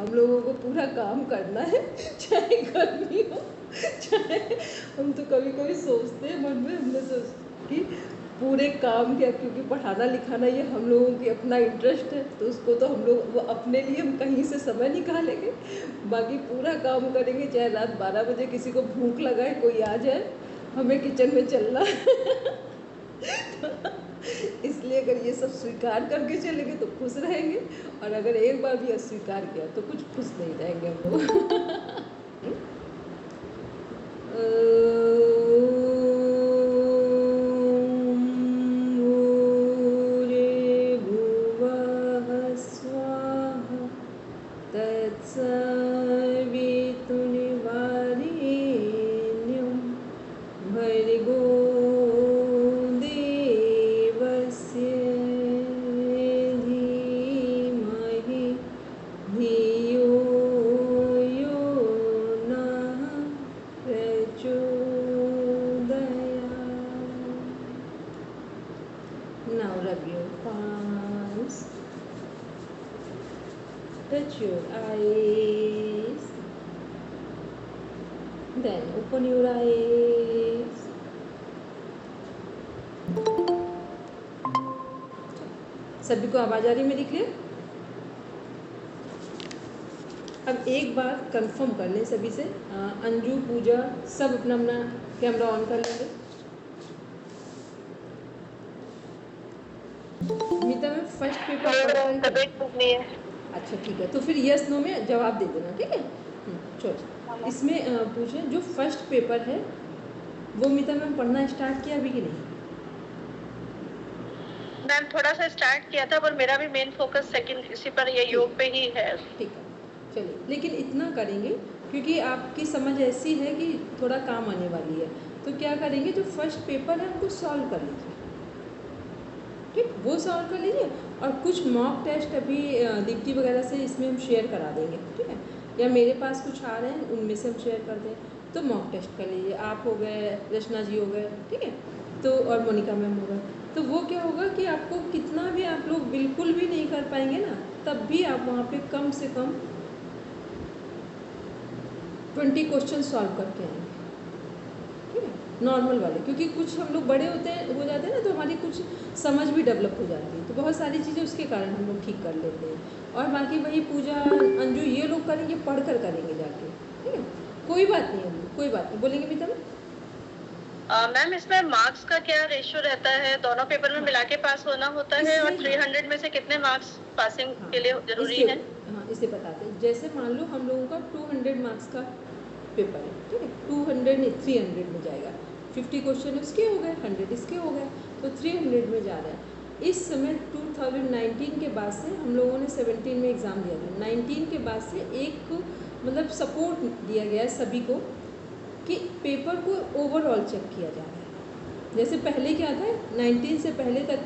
हम लोगों को पूरा काम करना है, चाहे गर्मी हो, चाहे हम तो कभी कभी सोचते हैं मन में, हमने सोच कि पूरे काम किया, क्योंकि पढ़ाना लिखाना ये हम लोगों की अपना इंटरेस्ट है, तो उसको तो हम लोग वो अपने लिए हम कहीं से समय निकालेंगे, बाकी पूरा काम करेंगे, चाहे रात 12 बजे किसी को भूख लगाए, कोई आ जाए, हमें किचन में चलना है। इसलिए अगर ये सब स्वीकार करके चलेंगे तो खुश रहेंगे, और अगर एक बार भी अस्वीकार किया तो कुछ खुश नहीं रहेंगे हम लोग। भर्गो देवस्य धीमहि धियो यो नः प्रचोदयात्। Now rub your palms, touch your eyes, then open your eyes. सभी को आवाज़ आ रही मेरी क्लियर? अब एक बार कंफर्म कर लें सभी से, अंजू, पूजा सब अपना अपना कैमरा ऑन कर लेंगे। मीता में फर्स्ट पेपर अच्छा ठीक है, तो फिर यस नो में जवाब दे देना, ठीक है। चलो इसमें पूछें, जो फर्स्ट पेपर है वो मीता मैम पढ़ना स्टार्ट किया अभी कि नहीं? मैम थोड़ा सा स्टार्ट किया था, पर मेरा भी मेन फोकस सेकंड इसी पर, ये योग पे ही है। ठीक है, चलिए, लेकिन इतना करेंगे क्योंकि आपकी समझ ऐसी है कि थोड़ा काम आने वाली है, तो क्या करेंगे, जो फर्स्ट पेपर है उनको सॉल्व कर लीजिए, ठीक, वो सॉल्व कर लीजिए, और कुछ मॉक टेस्ट अभी दीप्ति वगैरह से इसमें हम शेयर करा देंगे, ठीक है, या मेरे पास कुछ आ रहे हैं उनमें से हम शेयर कर दें, तो मॉक टेस्ट कर लीजिए, आप हो गए, रचना जी हो गए, ठीक है, तो और मोनिका मैम हो गए, तो वो क्या होगा कि आपको कितना भी आप लोग बिल्कुल भी नहीं कर पाएंगे ना, तब भी आप वहाँ पे कम से कम 20 क्वेश्चन सॉल्व करके आएंगे, ठीक है, नॉर्मल वाले, क्योंकि कुछ हम लोग बड़े होते हैं, हो जाते हैं ना, तो हमारी कुछ समझ भी डेवलप हो जाती है, तो बहुत सारी चीज़ें उसके कारण हम लोग ठीक कर लेते हैं, और बाकी वही पूजा, अंजू, ये लोग करेंगे, पढ़ कर करेंगे जाके, ठीक है, कोई बात नहीं, हम कोई बात नहीं बोलेंगे मीता मैम। मैम इसमें मार्क्स का क्या रेशियो रहता है, दोनों पेपर में मिला के पास होना होता है, और 300 में से कितने मार्क्स पासिंग के लिए जरूरी है? हाँ, इसे बताते हैं, जैसे मान लो हम लोगों का 200 मार्क्स का पेपर है, ठीक है, 200 नहीं 300 में जाएगा, 50 क्वेश्चन उसके हो गए, 100 इसके हो गए, तो 300 में जा रहा है। इस समय 2019 के बाद से हम लोगों ने 17 में एग्ज़ाम दिया था, 19 के बाद से एक मतलब सपोर्ट दिया गया है सभी को कि पेपर को ओवरऑल चेक किया जा रहा है। जैसे पहले क्या था, 19 से पहले तक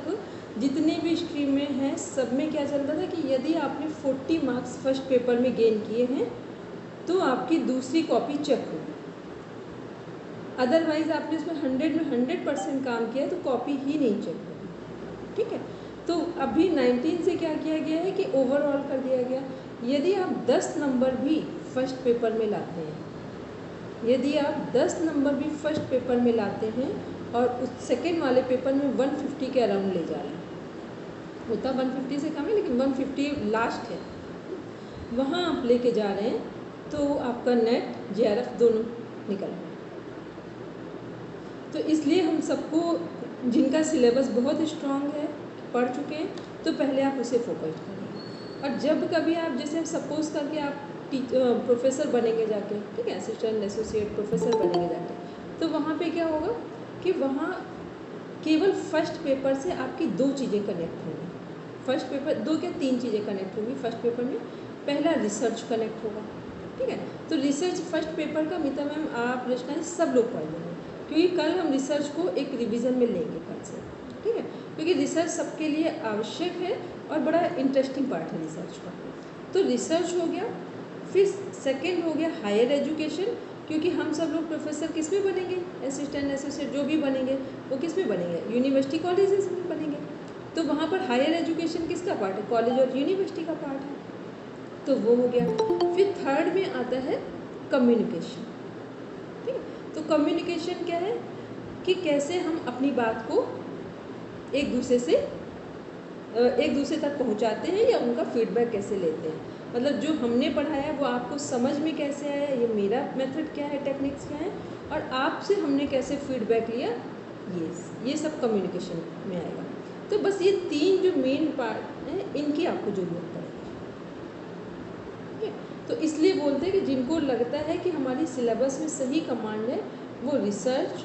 जितने भी स्ट्रीम में हैं सब में क्या चलता था कि यदि आपने 40 मार्क्स फर्स्ट पेपर में गेन किए हैं तो आपकी दूसरी कॉपी चेक होगी, अदरवाइज़ आपने उसमें 100 में 100% काम किया है तो कॉपी ही नहीं चेक होगी, ठीक है। तो अभी 19 से क्या किया गया है कि ओवरऑल कर दिया गया, यदि आप 10 नंबर भी फर्स्ट पेपर में लाते हैं, यदि आप 10 नंबर भी फर्स्ट पेपर में लाते हैं और उस सेकेंड वाले पेपर में 150 के अराउंड ले जा रहे हैं, होता 150 से कम है लेकिन 150 लास्ट है, वहाँ आप लेके जा रहे हैं, तो आपका नेट जेआरएफ दोनों निकल रहा है। तो इसलिए हम सबको, जिनका सिलेबस बहुत स्ट्रांग है, पढ़ चुके हैं, तो पहले आप उसे फोकस करें, और जब कभी आप जैसे सपोज़ करके आप प्रोफेसर बनेंगे जाके, ठीक है, असिस्टेंट एसोसिएट प्रोफेसर बनेंगे जाके, तो वहाँ पे क्या होगा कि वहाँ केवल फर्स्ट पेपर से आपकी दो चीज़ें कनेक्ट होंगी, फर्स्ट पेपर, दो क्या तीन चीज़ें कनेक्ट होंगी फर्स्ट पेपर में। पहला रिसर्च कनेक्ट होगा, ठीक है, तो रिसर्च फर्स्ट पेपर का मीता मैम, आप रचना सब लोग पढ़ लेंगे, क्योंकि कल हम रिसर्च को एक रिवीजन में लेंगे कल से, ठीक है, क्योंकि रिसर्च सबके लिए आवश्यक है और बड़ा इंटरेस्टिंग पार्ट है रिसर्च का। तो रिसर्च हो गया, फिर सेकंड हो गया हायर एजुकेशन, क्योंकि हम सब लोग प्रोफेसर किस में बनेंगे, असिस्टेंट एसोसिएट जो भी बनेंगे वो किस में बनेंगे, यूनिवर्सिटी कॉलेजेस में बनेंगे, तो वहाँ पर हायर एजुकेशन किसका पार्ट है, कॉलेज और यूनिवर्सिटी का पार्ट है। तो वो हो गया। फिर थर्ड में आता है कम्युनिकेशन। ठीक है, तो कम्युनिकेशन क्या है कि कैसे हम अपनी बात को एक दूसरे तक पहुंचाते हैं या उनका फीडबैक कैसे लेते हैं। मतलब जो हमने पढ़ाया वो आपको समझ में कैसे आया, ये मेरा मेथड क्या है, टेक्निक्स क्या है, और आपसे हमने कैसे फीडबैक लिया, ये सब कम्युनिकेशन में आएगा। तो बस ये 3 जो मेन पार्ट हैं इनकी आपको ज़रूरत पड़ेगी। ठीक है, तो इसलिए बोलते हैं कि जिनको लगता है कि हमारी सिलेबस में सही कमांड है वो रिसर्च,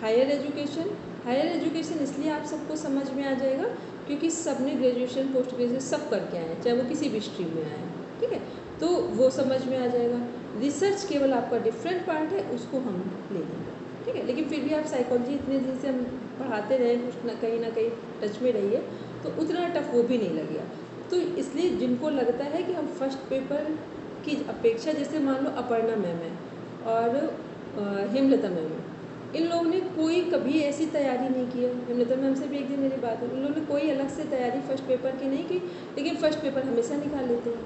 हायर एजुकेशन इसलिए आप सबको समझ में आ जाएगा क्योंकि सब ने ग्रेजुएशन, पोस्ट ग्रेजुएशन सब करके आए हैं, चाहे वो किसी भी स्ट्रीम में आए हैं। ठीक है, तो वो समझ में आ जाएगा। रिसर्च केवल आपका डिफरेंट पार्ट है, उसको हम ले लेंगे। ठीक है, लेकिन फिर भी आप साइकोलॉजी इतने दिन से हम पढ़ाते रहे, कुछ ना कहीं टच में रहिए, तो उतना टफ वो भी नहीं लगेगा। तो इसलिए जिनको लगता है कि हम फर्स्ट पेपर की अपेक्षा, जैसे मान लो अपर्णा मैम है और हेमलता मैम है, इन लोगों ने कोई कभी ऐसी तैयारी नहीं की है। हेमलता मैम से भी एक दिन मेरी बात हुई, इन लोगों ने कोई अलग से तैयारी फर्स्ट पेपर की नहीं की, लेकिन फर्स्ट पेपर हमेशा निकाल लेते हैं।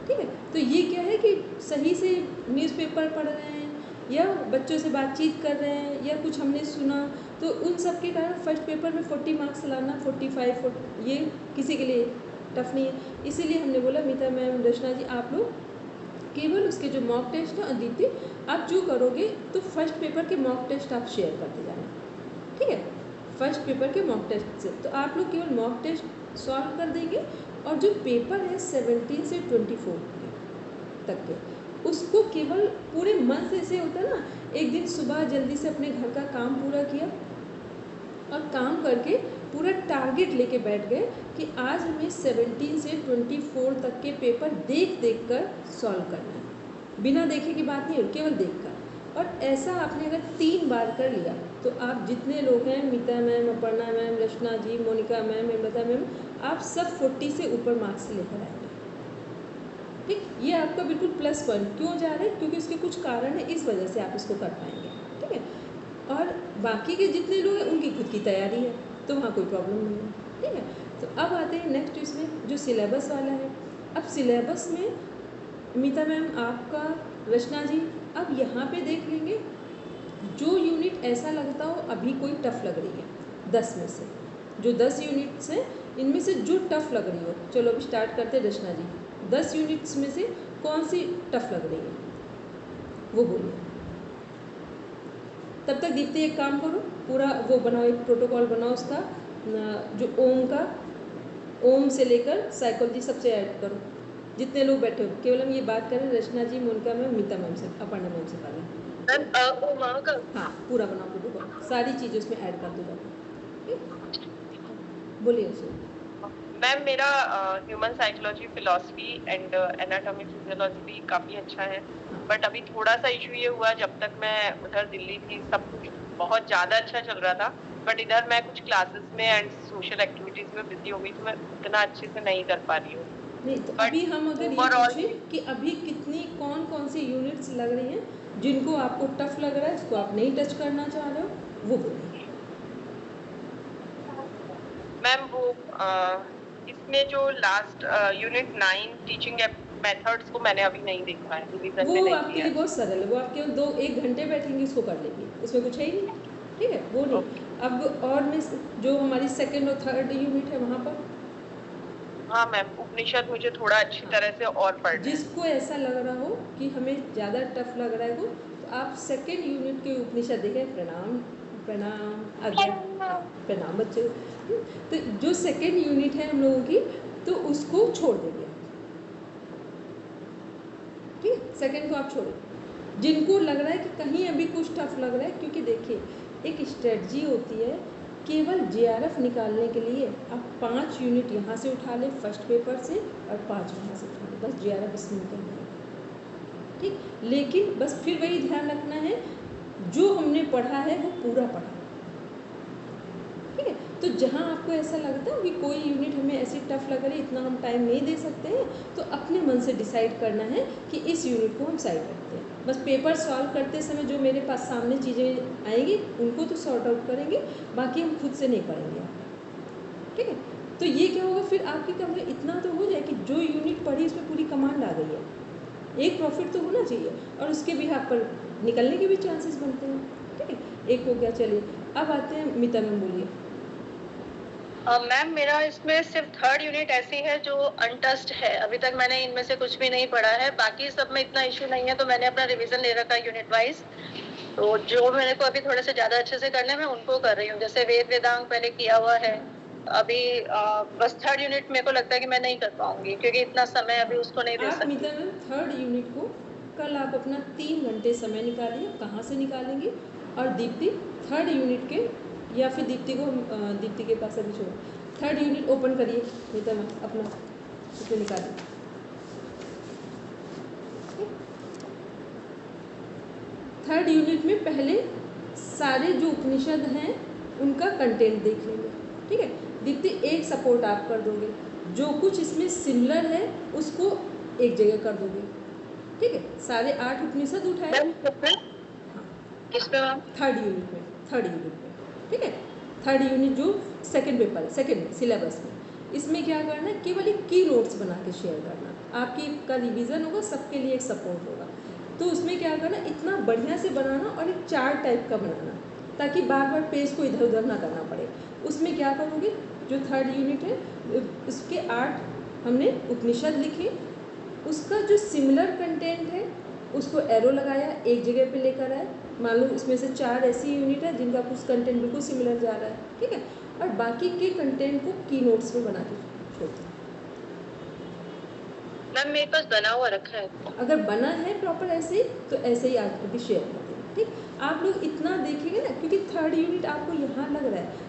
ठीक है, तो ये क्या है कि सही से न्यूज़पेपर पढ़ रहे हैं या बच्चों से बातचीत कर रहे हैं या कुछ हमने सुना, तो उन सब के कारण फर्स्ट पेपर में 40 मार्क्स लाना, 45 ये किसी के लिए टफ नहीं है। इसीलिए हमने बोला मीता मैम, रचना जी, आप लोग केवल उसके जो मॉक टेस्ट है, अदिति आप जो करोगे तो फर्स्ट पेपर के मॉक टेस्ट आप शेयर करते जाना। ठीक है, फर्स्ट पेपर के मॉक टेस्ट से तो आप लोग केवल मॉक टेस्ट सॉल्व कर देंगे, और जो पेपर है 17 से 24 तक के, उसको केवल पूरे मन से, ऐसे होता है ना, एक दिन सुबह जल्दी से अपने घर का काम पूरा किया और काम करके पूरा टारगेट लेके बैठ गए कि आज हमें 17 से 24 तक के पेपर देख कर सॉल्व करना है। बिना देखे की बात नहीं है, केवल देख कर। और ऐसा आपने अगर 3 बार कर लिया तो आप जितने लोग हैं, मीता मैम, अपर्णा मैम, रचना जी, मोनिका मैम, हेमलता मैम, आप सब 40 से ऊपर मार्क्स लेकर आएंगे। ठीक, ये आपका बिल्कुल प्लस पॉइंट। क्यों जा रहे हैं? क्योंकि उसके कुछ कारण है, इस वजह से आप इसको कर पाएंगे। ठीक है, और बाकी के जितने लोग हैं उनकी खुद की तैयारी है, तो वहाँ कोई प्रॉब्लम नहीं है। ठीक है, तो अब आते हैं नेक्स्ट इसमें जो सिलेबस वाला है। अब सिलेबस में मीता मैम, आपका, रचना जी, अब यहाँ पे देख लेंगे जो यूनिट ऐसा लगता हो अभी कोई टफ लग रही है 10 में से, जो 10 यूनिट्स हैं इनमें से जो टफ लग रही हो, चलो अभी स्टार्ट करते हैं। रचना जी, 10 यूनिट्स में से कौन सी टफ लग रही है वो बोलिए। तब तक दीप्ति एक काम करो, पूरा वो बनाओ, एक प्रोटोकॉल बनाओ उसका, जो ओम से लेकर साइकोलॉजी सबसे ऐड करो, जितने लोग बैठे हो। केवल हम ये बात करें रचना जी, मोनिका मैम, मीता मैम से, अपर्णा मैम से पहले। हाँ, पूरा बनाओ प्रोटोकॉल, सारी चीज़ें उसमें ऐड कर दो जाकर। बोलिए उसे। मैम, मेरा human psychology, philosophy and anatomy, physiology भी काफ़ी अच्छा है, बट अभी थोड़ा सा इशू ये हुआ, जब तक मैं उधर दिल्ली थी सब कुछ बहुत ज़्यादा अच्छा चल रहा था, बट इधर मैं कुछ क्लासेस में एंड सोशल एक्टिविटीज़ में बिजी हो गई, तो मैं उतना अच्छे से नहीं कर पा रही हूँ। नहीं, तो अभी हम अगर ये पूछें कि अभी कितनी कौन सी यूनिट्स लग रही हैं जिनको आपको टफ लग रहा है, इसको आप नहीं टच करना चाह रहे हो, वो बोलिए। मैम, वो इसमें जो लास्ट यूनिट 9 टीचिंग मेथड्स को मैंने अभी नहीं देखा है, रिवीजन में वो नहीं आपके किया लिए बहुत सरल है, वो आप केवल 2-1 घंटे बैठेंगे उसको कर लेंगे, उसमें कुछ है ही नहीं। ठीक है, वो नहीं। अब और में जो हमारी सेकेंड और थर्ड यूनिट है वहाँ पर, हाँ मैम, उपनिषद मुझे थोड़ा अच्छी तरह से और पढ़ना है। जिसको ऐसा लग रहा हो कि हमें ज़्यादा टफ लग रहा है वो, तो आप सेकेंड यूनिट के उपनिषद देखें। प्रणाम बच्चों। तो जो सेकेंड यूनिट है हम लोगों की, तो उसको छोड़ देंगे। ठीक है, सेकेंड को आप छोड़ो। जिनको लग रहा है कि कहीं अभी कुछ टफ लग रहा है, क्योंकि देखिए एक स्ट्रेटजी होती है, केवल JRF निकालने के लिए आप 5 यूनिट यहाँ से उठा लें फर्स्ट पेपर से और 5 वहाँ से उठा लें, बस JRF इसमें निकल जाएगा। ठीक, लेकिन बस फिर वही ध्यान रखना है, जो हमने पढ़ा है वो पूरा पढ़ा। ठीक है, तो जहाँ आपको ऐसा लगता है कि कोई यूनिट हमें ऐसी टफ लग रही है, इतना हम टाइम नहीं दे सकते हैं, तो अपने मन से डिसाइड करना है कि इस यूनिट को हम साइड रखते हैं। बस पेपर सॉल्व करते समय जो मेरे पास सामने चीज़ें आएंगी उनको तो सॉर्ट आउट करेंगे, बाकी हम खुद से नहीं पढ़ेंगे। ठीक है, तो ये क्या होगा, फिर आपकी कम इतना तो हो जाए कि जो यूनिट पढ़ी उसमें पूरी कमांड आ गई है, एक प्रॉफिट तो होना चाहिए और उसके भी हाथ पर निकलने के भी चांसेस बनते हैं। ठीक है, एक हो गया। चलिए अब आते हैं मीता मैम, बोलिए। मैम मेरा इसमें सिर्फ थर्ड यूनिट ऐसी है जो अनटच्ड है, अभी तक मैंने इनमें से कुछ भी नहीं पढ़ा है, बाकी सब में इतना इश्यू नहीं है, तो मैंने अपना रिवीजन ले रखा है यूनिट वाइज। तो जो मेरे को अभी थोड़े से ज्यादा अच्छे से करने में उनको कर रही हूँ, जैसे वेद वेदांग पहले किया हुआ है। अभी बस थर्ड यूनिट मेरे को लगता है कि मैं नहीं कर पाऊंगी क्योंकि इतना समय अभी उसको नहीं दे आप सकती। मीता मैम थर्ड यूनिट को कल आप अपना 3 घंटे समय निकालिए, कहाँ से निकालेंगी, और दीप्ति थर्ड यूनिट के, या फिर दीप्ति को दीप्ति के पास अभी छोड़ो, थर्ड यूनिट ओपन करिए मीता मैम अपना, उसमें निकालिए। थर्ड यूनिट में पहले सारे जो उपनिषद हैं उनका कंटेंट देख लेंगे। ठीक है, दीप्ति एक सपोर्ट आप कर दोगे, जो कुछ इसमें सिमिलर है उसको एक जगह कर दोगे। ठीक है, सारे 8 उपनिषद उठाए। किसमें मैम? थर्ड यूनिट में, थर्ड यूनिट में। ठीक है, थर्ड यूनिट जो सेकंड पेपर है, सेकंड में सिलेबस में, इसमें क्या करना है, केवल एक की नोट्स बना के शेयर करना। आपकी का रिवीजन होगा, सबके लिए एक सपोर्ट होगा। तो उसमें क्या करना, इतना बढ़िया से बनाना और एक चार्ट टाइप का बनाना, ताकि बार बार पेज को इधर उधर ना करना पड़े। उसमें क्या करोगे, जो थर्ड यूनिट है उसके 8 हमने उपनिषद लिखे, उसका जो सिमिलर कंटेंट है उसको एरो लगाया, एक जगह पे लेकर आए। मान लो इसमें से 4 ऐसी यूनिट है जिनका कुछ कंटेंट बिल्कुल सिमिलर जा रहा है। ठीक है, और बाकी के कंटेंट को की नोट्स में बना के छोड़ दो। मैम मेरे पास बना हुआ रखा है, अगर बना है प्रॉपर ऐसे तो ऐसे ही आज भी शेयर कर देंगे। ठीक, आप लोग इतना देखेंगे ना, क्योंकि थर्ड यूनिट आपको यहाँ लग रहा है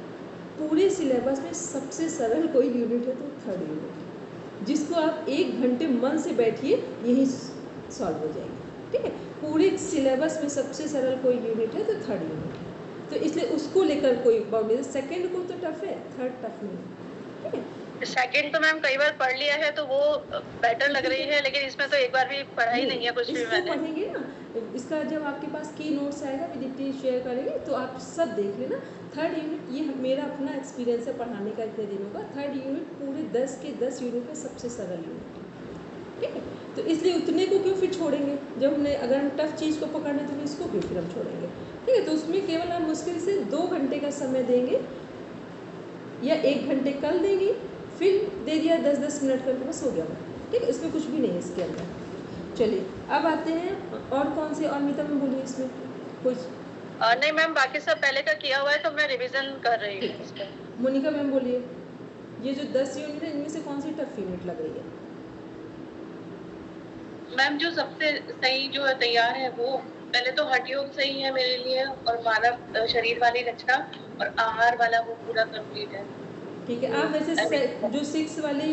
पूरे सिलेबस में सबसे सरल कोई यूनिट है तो थर्ड यूनिट है, जिसको आप 1 घंटे मन से बैठिए यही सॉल्व हो जाएगी। ठीक है, पूरे सिलेबस में सबसे सरल कोई यूनिट है तो थर्ड यूनिट है, तो इसलिए उसको लेकर कोई बाउंड्री, सेकेंड को तो टफ है, थर्ड टफ नहीं है। ठीक है, सेकंड तो मैम कई बार पढ़ लिया है तो वो बेटर लग रही है, लेकिन इसमें तो एक बार भी पढ़ा ही नहीं है कुछ भी मैंने। पढ़ेंगे ना, इसका जब आपके पास की नोट्स आएगा विदिप्ति शेयर करेंगे तो आप सब देख लेना। थर्ड यूनिट, ये मेरा अपना एक्सपीरियंस है पढ़ाने का इतने दिनों का, थर्ड यूनिट पूरे 10 के 10 यूनिट में सबसे सरल यूनिट है। ठीक है, तो इसलिए उतने को क्यों फिर छोड़ेंगे, जब हमने अगर हम टफ चीज़ को पकड़ना तो इसको क्यों फिर हम छोड़ेंगे। ठीक है, तो उसमें केवल आप मुश्किल से 2 घंटे का समय देंगे, या 1 घंटे कल देंगी, फिर दे दिया 10-10 मिनट करके, बस हो गया। ठीक है, इसमें कुछ भी नहीं है इसके अंदर। चलिए अब आते हैं और कौन से, और मीता में बोलिए इसमें कुछ। नहीं मैम, बाकी सब पहले का किया हुआ है तो मैं रिवीजन कर रही हूँ इस पर। मोनिका मैम बोलिए, ये जो 10 यूनिट है इनमें से कौन सी टफ यूनिट लग रही है। मैम जो सबसे सही जो है तैयार है वो पहले तो हठ योग सही है मेरे लिए, और मानव शरीर वाली रचना और आहार वाला वो पूरा कंप्लीट है। ठीक है, आप वैसे जो 6 वाली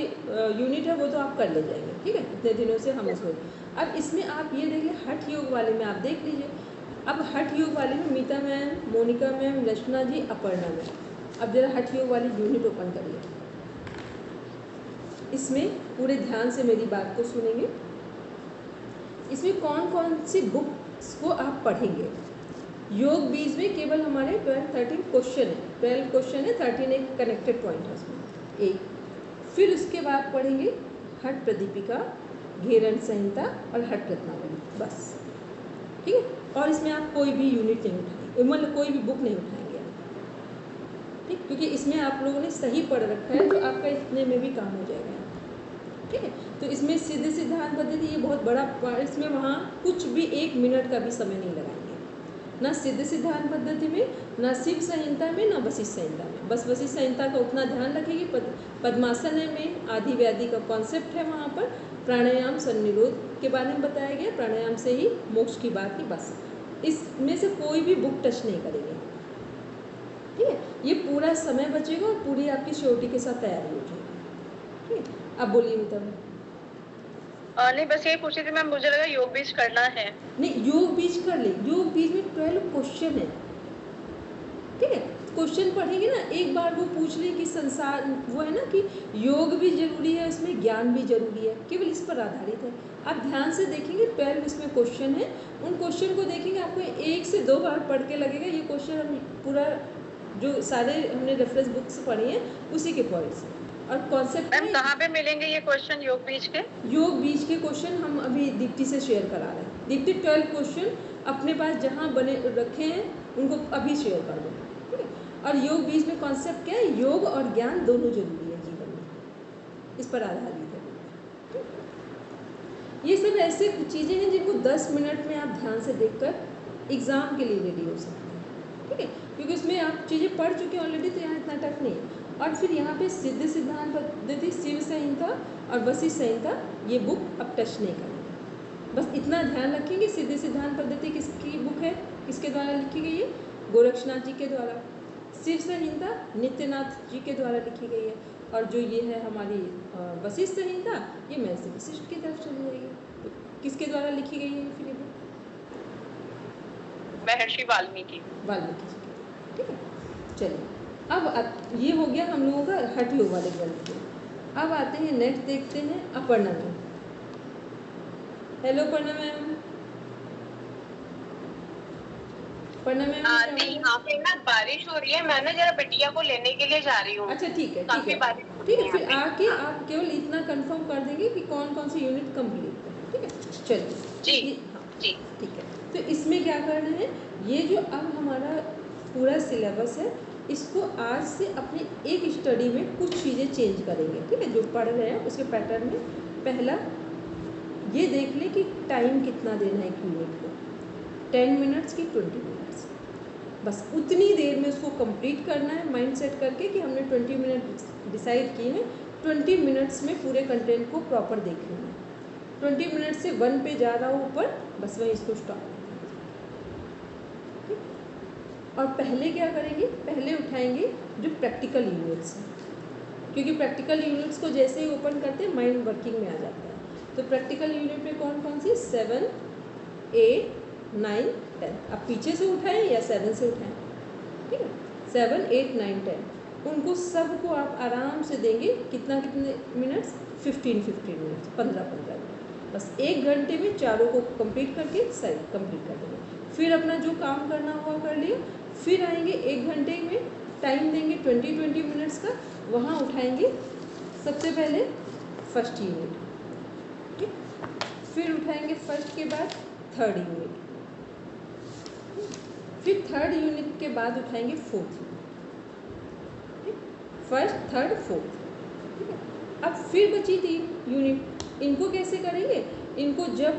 यूनिट है वो तो आप कर ले जाएंगे। ठीक है, इतने दिनों से हम उसको, अब इसमें आप ये देखिए हठ योग वाले में आप देख लीजिए। अब हठ योग वाले में मीता मैम, मोनिका मैम, रचना जी, अपर्णा मैम, अब जरा हठ योग वाली यूनिट ओपन करिए। इसमें पूरे ध्यान से मेरी बात को सुनेंगे। इसमें कौन कौन सी बुक्स को आप पढ़ेंगे। योग बीज में केवल हमारे 12-13 क्वेश्चन है, 12 क्वेश्चन है, 13 एक कनेक्टेड पॉइंट है उसमें एक। फिर उसके बाद पढ़ेंगे हठ प्रदीपिका, घेरन संहिता और हठ रत्नावली, बस। ठीक है, और इसमें आप कोई भी यूनिट नहीं उठाएंगे, मतलब कोई भी बुक नहीं उठाएंगे आप। ठीक, क्योंकि इसमें आप लोगों ने सही पढ़ रखा है तो आपका इतने में भी काम हो जाएगा। ठीक है, तो इसमें सीधे सिद्धांत पद्धति ये बहुत बड़ा, इसमें वहाँ कुछ भी 1 मिनट का भी समय नहीं लगाएंगे, ना सिद्ध सिद्धांत पद्धति में, ना शिव संहिता में, ना वशिष्ठ संहिता में। बस वशिष्ठ संहिता का उतना ध्यान रखिए। पद्मासन में आदि व्याधि का कॉन्सेप्ट है, वहाँ पर प्राणायाम सन्निरोध के बारे में बताया गया, प्राणायाम से ही मोक्ष की बात की, बस। इसमें से कोई भी बुक टच नहीं करेंगे। ठीक है, ये पूरा समय बचेगा और पूरी आपकी श्योरिटी के साथ तैयारी हो जाएगी। ठीक है, अब बोलिए मीता। नहीं बस यही पूछी थी मैम, मुझे लगा योग बीज करना है। नहीं, योग बीज कर ले, योग बीज में 12 क्वेश्चन है। ठीक है, क्वेश्चन पढ़ेंगे ना, एक बार वो पूछ ले कि संसार, वो है ना कि योग भी जरूरी है, इसमें ज्ञान भी जरूरी है, केवल इस पर आधारित है। आप ध्यान से देखेंगे 12 इसमें क्वेश्चन है, उन क्वेश्चन को देखेंगे, आपको 1 से 2 बार पढ़ के लगेगा ये क्वेश्चन हम पूरा जो सारे हमने रेफरेंस बुक्स पढ़ी हैं उसी के पॉइंट्स हैं। और कॉन्सेप्ट मैम कहाँ पे मिलेंगे ये क्वेश्चन योग बीज के? योग बीज के क्वेश्चन हम अभी दीप्ति से शेयर करा रहे हैं। दीप्ति 12 क्वेश्चन अपने पास जहाँ बने रखे हैं उनको अभी शेयर कर दो, ठीक है। और योग बीज में कॉन्सेप्ट क्या है, योग और ज्ञान दोनों जरूरी है जीवन में, इस पर आधारित है, ठीक है। ये सब ऐसे चीज़ें हैं जिनको 10 मिनट में आप ध्यान से देखकर एग्ज़ाम के लिए रेडी हो सकते हैं, ठीक है, क्योंकि उसमें आप चीज़ें पढ़ चुके हैं ऑलरेडी, तो यहाँ इतना टफ नहीं है। और फिर यहाँ पे सिद्ध सिद्धांत पद्धति, शिव संहिता और वशिष्ठ संहिता, ये बुक अब टच नहीं करेंगे। बस इतना ध्यान रखेंगे, सिद्ध सिद्धांत पद्धति किसकी बुक है, किसके द्वारा लिखी गई है, गोरक्षनाथ जी के द्वारा। शिव संहिता नित्यनाथ जी के द्वारा लिखी गई है। और जो ये है हमारी वशिष्ठ संहिता, ये महर्षि वशिष्ठ की तरफ चली जाएगी। तो किसके द्वारा लिखी गई है फिर ये बुक? महर्षि वाल्मीकि जी की, ठीक है। चलिए, अब ये हो गया हम लोगों का हठ योग वाले ग्रंथ। अब आते हैं नेक्स्ट, देखते हैं Aparna ma'am. Hello Aparna ma'am. Aparna ma'am यहाँ पे ना बारिश हो रही है, मैं ना जरा बिटिया को लेने के लिए जा रही हूँ। अच्छा ठीक है, काफी बारिश हो रही ठीक है। है फिर आके आप केवल इतना कंफर्म कर देंगे कि कौन कौन सी यूनिट कंप्लीट है, ठीक है। चलिए जी हाँ जी ठीक है। तो इसमें क्या करना है, ये जो अब हमारा पूरा सिलेबस है, इसको आज से अपने एक स्टडी में कुछ चीज़ें चेंज करेंगे, ठीक है, जो पढ़ रहे हैं उसके पैटर्न में। पहला ये देख लें कि टाइम कितना देना है एक यूनिट को, 10 मिनट्स की 20 मिनट्स, बस उतनी देर में उसको कंप्लीट करना है, माइंड सेट करके कि हमने 20 मिनट डिसाइड किए हैं, 20 मिनट्स में पूरे कंटेंट को प्रॉपर देख लेना है। 20 मिनट से 1 पे जा रहा हो ऊपर, बस वहीं इसको स्टॉप। और पहले क्या करेंगे, पहले उठाएंगे जो प्रैक्टिकल यूनिट्स हैं, क्योंकि प्रैक्टिकल यूनिट्स को जैसे ही ओपन करते हैं माइंड वर्किंग में आ जाता है। तो प्रैक्टिकल यूनिट में कौन कौन सी, 7, 8, 9, 10। अब पीछे से उठाएं या 7 से उठाएं, ठीक है। 7, 8, 9, 10 उनको सबको आप आराम से देंगे। कितने मिनट्स, 15 मिनट्स, 15 मिनट। बस 1 घंटे में चारों को कंप्लीट करके साइड कंप्लीट कर देंगे। फिर अपना जो काम करना हुआ कर लिया, फिर आएंगे 1 घंटे में टाइम देंगे 20 मिनट्स का, वहाँ उठाएंगे सबसे पहले फर्स्ट यूनिट, ठीक। फिर उठाएंगे फर्स्ट के बाद थर्ड यूनिट, फिर थर्ड यूनिट के बाद उठाएंगे fourth unit, first third fourth, ठीक है। अब फिर बची 3 यूनिट, इनको कैसे करेंगे, इनको जब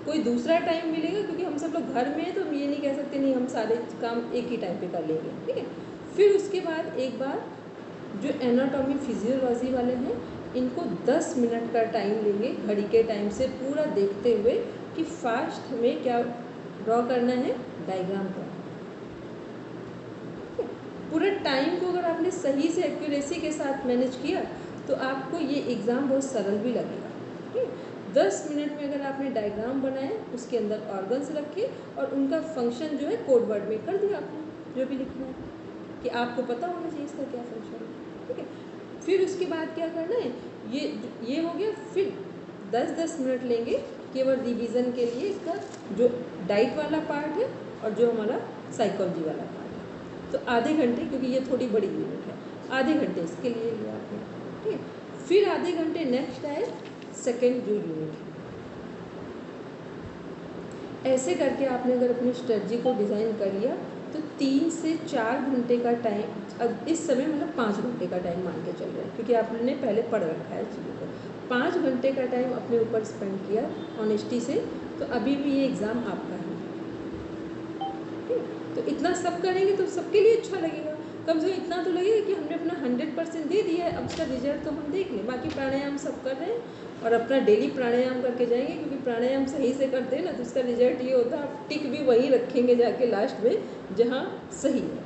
कोई दूसरा टाइम मिलेगा, क्योंकि हम सब लोग घर में हैं तो हम ये नहीं कह सकते नहीं हम सारे काम एक ही टाइम पे कर लेंगे, ठीक है। फिर उसके बाद एक बार जो एनाटॉमी फिजियोलॉजी वाले हैं, इनको 10 मिनट का टाइम लेंगे घड़ी के टाइम से, पूरा देखते हुए कि फास्ट हमें क्या ड्रॉ करना है, डायग्राम ड्रॉ। पूरे टाइम को अगर आपने सही से एक्यूरेसी के साथ मैनेज किया तो आपको ये एग्ज़ाम बहुत सरल भी लगेगा, ठीक है। 10 मिनट में अगर आपने डायग्राम बनाए, उसके अंदर ऑर्गन्स रखे और उनका फंक्शन जो है कोड वर्ड में कर दिया आपने, जो भी लिखना है कि आपको पता होना चाहिए इसका क्या फंक्शन है, ठीक है। फिर उसके बाद क्या करना है, ये हो गया। फिर 10-10 मिनट लेंगे केवल रिवीजन के लिए, इसका जो डाइट वाला पार्ट है और जो हमारा साइकोलॉजी वाला पार्ट है। तो आधे घंटे, क्योंकि ये थोड़ी बड़ी यूनिट है, आधे घंटे इसके लिए लिया आपने, ठीक है। फिर आधे घंटे नेक्स्ट आए सेकेंड जो यूनिट है। ऐसे करके आपने अगर अपनी स्ट्रेटजी को डिज़ाइन कर लिया तो 3 से 4 घंटे का टाइम, अब इस समय मतलब 5 घंटे का टाइम मान के चल रहा है, क्योंकि आपने पहले पढ़ रखा है चीज़ों को। 5 घंटे का टाइम अपने ऊपर स्पेंड किया ऑनेस्टी से, तो अभी भी ये एग्ज़ाम आपका है, ठीक। तो इतना सब करेंगे तो सबके लिए अच्छा लगेगा, कम से कम इतना तो लगेगा कि हमने अपना 100% दे दिया है, अब उसका रिजल्ट तो हम देख लें। बाकी प्राणायाम सब कर रहे हैं और अपना डेली प्राणायाम करके जाएंगे, क्योंकि प्राणायाम सही से करते हैं ना तो उसका रिजल्ट ये होता है आप टिक भी वहीं रखेंगे जाके लास्ट में जहाँ सही है,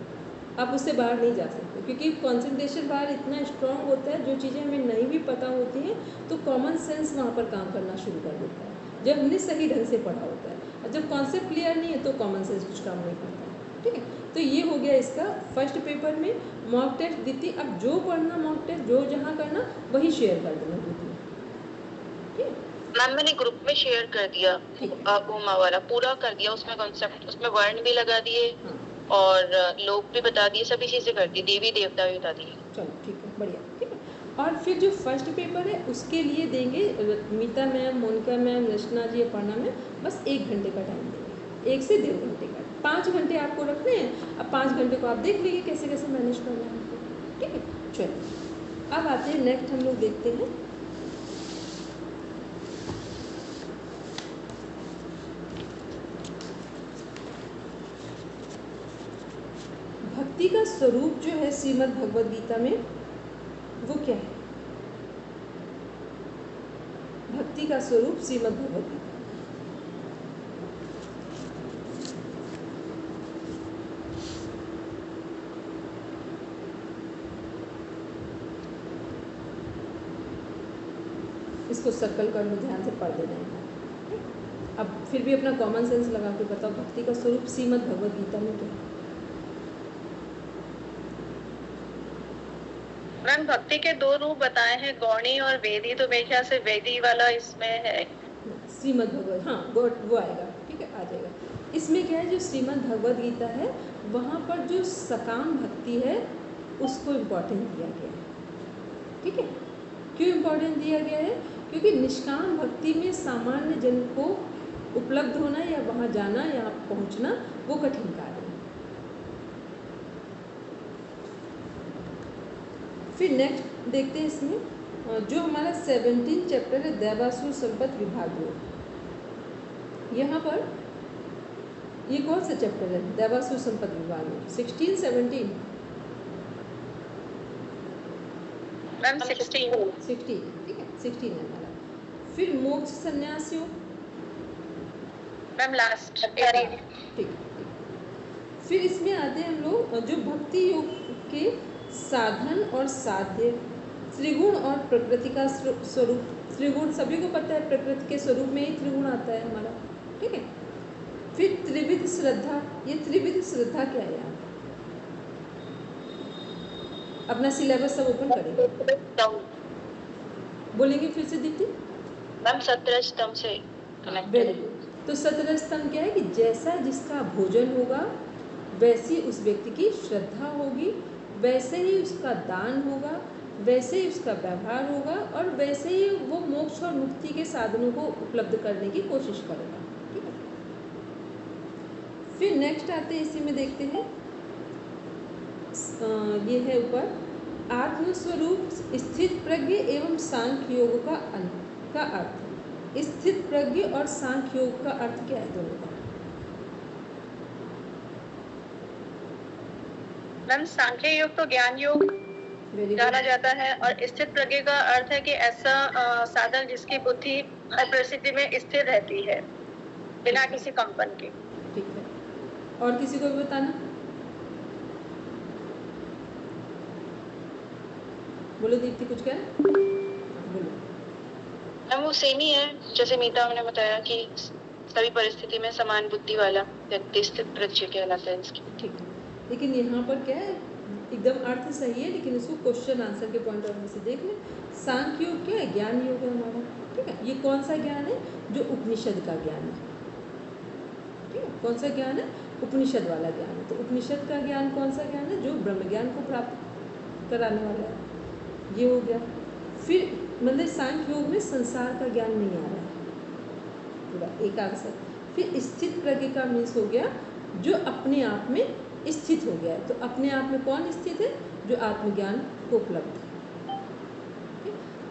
आप उससे बाहर नहीं जा सकते, क्योंकि कंसंट्रेशन बाहर इतना स्ट्रांग होता है, जो चीज़ें हमें नहीं भी पता होती हैं तो कॉमन सेंस वहाँ पर काम करना शुरू कर देता है, जब हमने सही ढंग से पढ़ा होता है। और जब कॉन्सेप्ट क्लियर नहीं है तो कॉमन सेंस कुछ काम नहीं करता, ठीक है। तो ये हो गया इसका फर्स्ट पेपर में मॉक टेस्ट दी। अब जो पढ़ना मॉक टेस्ट जो जहाँ करना वही शेयर कर देना दीदी, ठीक है। मैम मैंने ग्रुप में शेयर कर दिया, उमा वाला पूरा कर दिया, उसमें कॉन्सेप्ट, उसमें वर्ण भी लगा दिए और लोग भी बता दिए, सभी चीजें कर दी, देवी देवता भी बता दिए। चलो ठीक है, बढ़िया, ठीक है। और फिर जो फर्स्ट पेपर है उसके लिए देंगे मीता मैम, मोनिका मैम, रचना जी, अपर्णा मैम, बस 1 घंटे का टाइम देंगे, 1 से 1.5 घंटे का। 5 घंटे आपको रखने हैं। अब 5 घंटे को आप देख लीजिए कैसे कैसे मैनेज करना है आपको, ठीक है। चलिए अब आते हैं नेक्स्ट, हम लोग देखते हैं भक्ति का स्वरूप जो है श्रीमद् भगवद गीता में वो क्या है। भक्ति का स्वरूप श्रीमद् भगवद गीता, इसको सर्कल कर लो, ध्यान से पढ़ देना है। अब फिर भी अपना कॉमन सेंस लगा के बताओ भक्ति का स्वरूप श्रीमद् भगवद गीता में क्या है। मैम भक्ति के 2 रूप बताए हैं, गौणी और वेदी, तो मेरे ख्याल से वेदी वाला इसमें है। श्रीमद् भगवद, हाँ वो आएगा, ठीक है, आ जाएगा। इसमें क्या है, जो श्रीमद् भगवद गीता है वहाँ पर जो सकाम भक्ति है उसको इम्पोर्टेंस दिया गया है, ठीक है। क्यों इम्पोर्टेंस दिया गया है? क्योंकि निष्काम भक्ति में सामान्य जन को उपलब्ध होना या वहाँ जाना या पहुँचना वो कठिन कार्य है। फिर नेक्स्ट देखते हैं इसमें जो हमारा 17 चैप्टर है दैवासुर संपत्ति विभाग योग। यहाँ पर ये कौन सा चैप्टर है दैवासुर संपत्ति विभाग योग? 16, 17? मैम 16, ठीक है, 16 है हमारा। फिर मोक्ष संन्यास योग मैम लास्ट 18, ठीक। फिर इसमें आते हैं हम लोग जो भक्ति योग के साधन और साध्य, त्रिगुण और प्रकृति का स्वरूप। त्रिगुण सभी को पता है, प्रकृति के स्वरूप में ही त्रिगुण आता है हमारा, ठीक है। फिर त्रिविध श्रद्धा, ये त्रिविध श्रद्धा क्या है यहाँ? अपना सिलेबस सब ओपन करेंगे, बोलेंगे फिर से दीप्ति मैम 17 स्तंभ से वेरी गुड। तो 17 स्तंभ क्या है कि जैसा जिसका भोजन होगा वैसी उस व्यक्ति की श्रद्धा होगी, वैसे ही उसका दान होगा, वैसे ही उसका व्यवहार होगा और वैसे ही वो मोक्ष और मुक्ति के साधनों को उपलब्ध करने की कोशिश करेगा, ठीक है। फिर नेक्स्ट आते हैं, इसी में देखते हैं ये है ऊपर आत्मस्वरूप स्थित प्रज्ञ एवं सांख्य योग का अर्थ। स्थित प्रज्ञ और सांख्य योग का अर्थ क्या है दोनों का? मैम सांख्य योग तो ज्ञान योग जाना जाता है और स्थित प्रज्ञ का अर्थ है कि ऐसा साधन जिसकी बुद्धि परिस्थिति में स्थिर रहती है बिना किसी कंपन के, ठीक है। और किसी को भी बताना, बोलो दीप्ति कुछ क्या है? बोलो। मैम वो सेम ही है जैसे मीता ने बताया कि सभी परिस्थिति में समान बुद्धि वाला व्यक्ति स्थित प्रज्ञ कहलाता है इसकी, ठीक है। लेकिन यहाँ पर क्या है, एकदम अर्थ सही है लेकिन इसको क्वेश्चन आंसर के पॉइंट ऑफ व्यू से देख लें। सांख्य योग क्या है? ज्ञान योग है हमारा, ठीक है। ये कौन सा ज्ञान है? जो उपनिषद का ज्ञान है, ठीक है। कौन सा ज्ञान है? उपनिषद वाला ज्ञान है। तो उपनिषद का ज्ञान कौन सा ज्ञान है? जो ब्रह्म ज्ञान को प्राप्त कराने वाला है, ये हो गया। फिर मतलब सांख्य योग में संसार का ज्ञान नहीं आ रहा है पूरा एक आंसर। फिर स्थित प्रज्ञ का मीन्स हो गया जो अपने आप में स्थित हो गया है। तो अपने आप में कौन स्थित है? जो आत्मज्ञान को उपलब्ध है।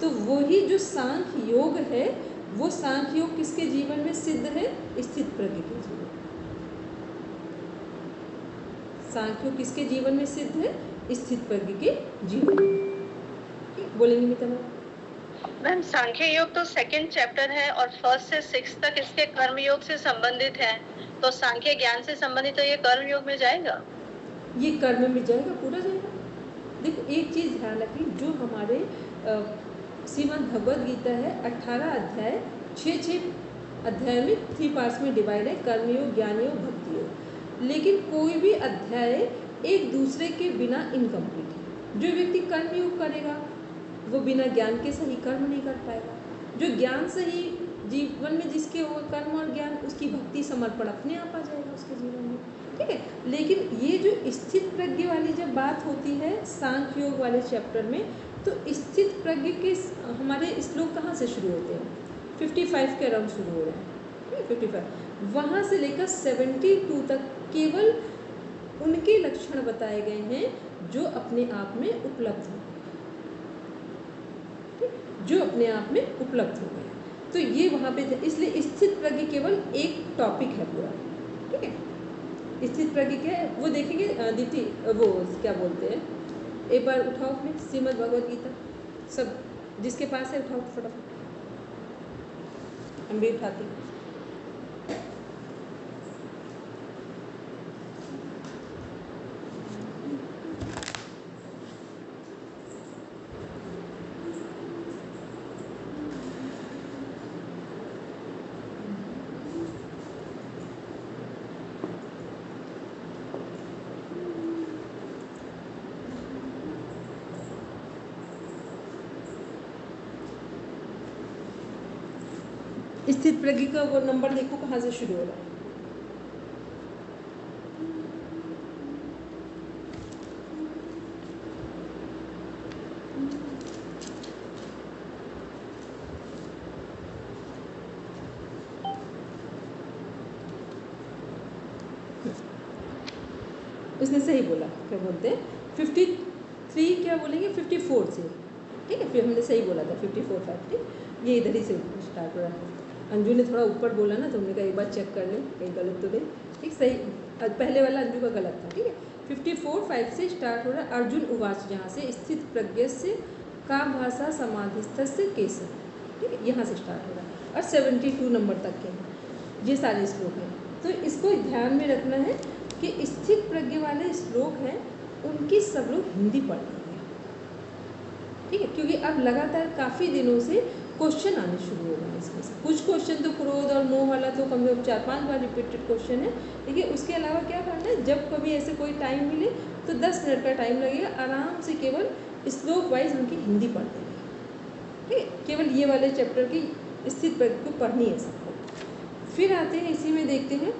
तो वही जो सांख्य योग है वो सांख्य योग किसके जीवन में सिद्ध है? स्थित प्रज्ञ के जीवन। सांख्य योग किसके जीवन में सिद्ध है? स्थित प्रज्ञ के जीवन में। बोलेंगे मिता मैम सांख्य योग तो सेकंड चैप्टर है और फर्स्ट से 6 तक इसके कर्म योग से संबंधित है, तो सांख्य ज्ञान से संबंधित तो ये कर्म योग में जाएगा, ये कर्म में जाएगा, पूरा जाएगा। देखो एक चीज़ ध्यान रखिए, जो हमारे श्रीमद् भगवद गीता है 18 अध्याय 6 अध्याय में 3 पार्ट्स में डिवाइड है, कर्मयोग, ज्ञान योग, भक्ति योग। लेकिन कोई भी अध्याय एक दूसरे के बिना इनकम्प्लीट है। जो व्यक्ति कर्मयोग करेगा वो बिना ज्ञान के सही कर्म नहीं कर पाएगा। जो ज्ञान सही जीवन में जिसके हो कर्म और ज्ञान, उसकी भक्ति समर्पण अपने आप आ जाएगा उसके जीवन में, ठीक है। लेकिन ये जो स्थित प्रज्ञ वाली जब बात होती है सांख्य योग वाले चैप्टर में, तो स्थित प्रज्ञ के हमारे श्लोक कहाँ से शुरू होते हैं? 55 के अराउंड शुरू हो रहे हैं, ठीक है, 55 वहाँ से लेकर 72 तक केवल उनके लक्षण बताए गए हैं जो अपने आप में उपलब्ध हो गए, जो अपने आप में उपलब्ध हो गए। तो ये वहाँ पे थे, इसलिए स्थित प्रज्ञ केवल एक टॉपिक है पूरा, ठीक है। स्थित प्रज्ञ क्या है वो देखेंगे दीप्ति, वो क्या बोलते हैं, एक बार उठाओ अपने श्रीमद् भगवद गीता, सब जिसके पास है उठाओ फटाफट, हम भी उठाते हैं। स्थित प्रज्ञ का वो नंबर देखो कहाँ से शुरू हो रहा है। उसने सही बोला, क्या बोलते हैं 53 क्या बोलेंगे 54 से, ठीक है, फिर हमने सही बोला था 54 5, ठीक, ये इधर ही से स्टार्ट हो रहा है। अंजू ने थोड़ा ऊपर बोला ना तो हमने कहा एक बार चेक कर ले कहीं गलत तो नहीं, ठीक, सही, पहले वाला अंजू का गलत था, ठीक है। 54 5 से स्टार्ट हो रहा है। अर्जुन उवाच, जहाँ से स्थित प्रज्ञ से का भाषा समाधिस्थ से केसर, ठीक है, यहाँ से स्टार्ट हो रहा है और 72 नंबर तक के हैं ये सारे श्लोक हैं। तो इसको ध्यान में रखना है कि स्थित प्रज्ञ वाले श्लोक हैं उनकी सब लोग हिंदी पढ़ रहे हैं, ठीक है, क्योंकि अब लगातार काफ़ी दिनों से क्वेश्चन आने शुरू हो गए हैं इसमें से। कुछ क्वेश्चन तो क्रोध और मोह वाला तो कम से कम 4-5 बार रिपीटेड क्वेश्चन है, लेकिन उसके अलावा क्या करना है, जब कभी ऐसे कोई टाइम मिले तो 10 मिनट का टाइम लगेगा, आराम से केवल श्लोक वाइज उनकी हिंदी पढ़ देंगे, ठीक है, केवल ये वाले चैप्टर की स्थित प्रज्ञ को पढ़नी है सबको। फिर आते हैं इसी में देखते हैं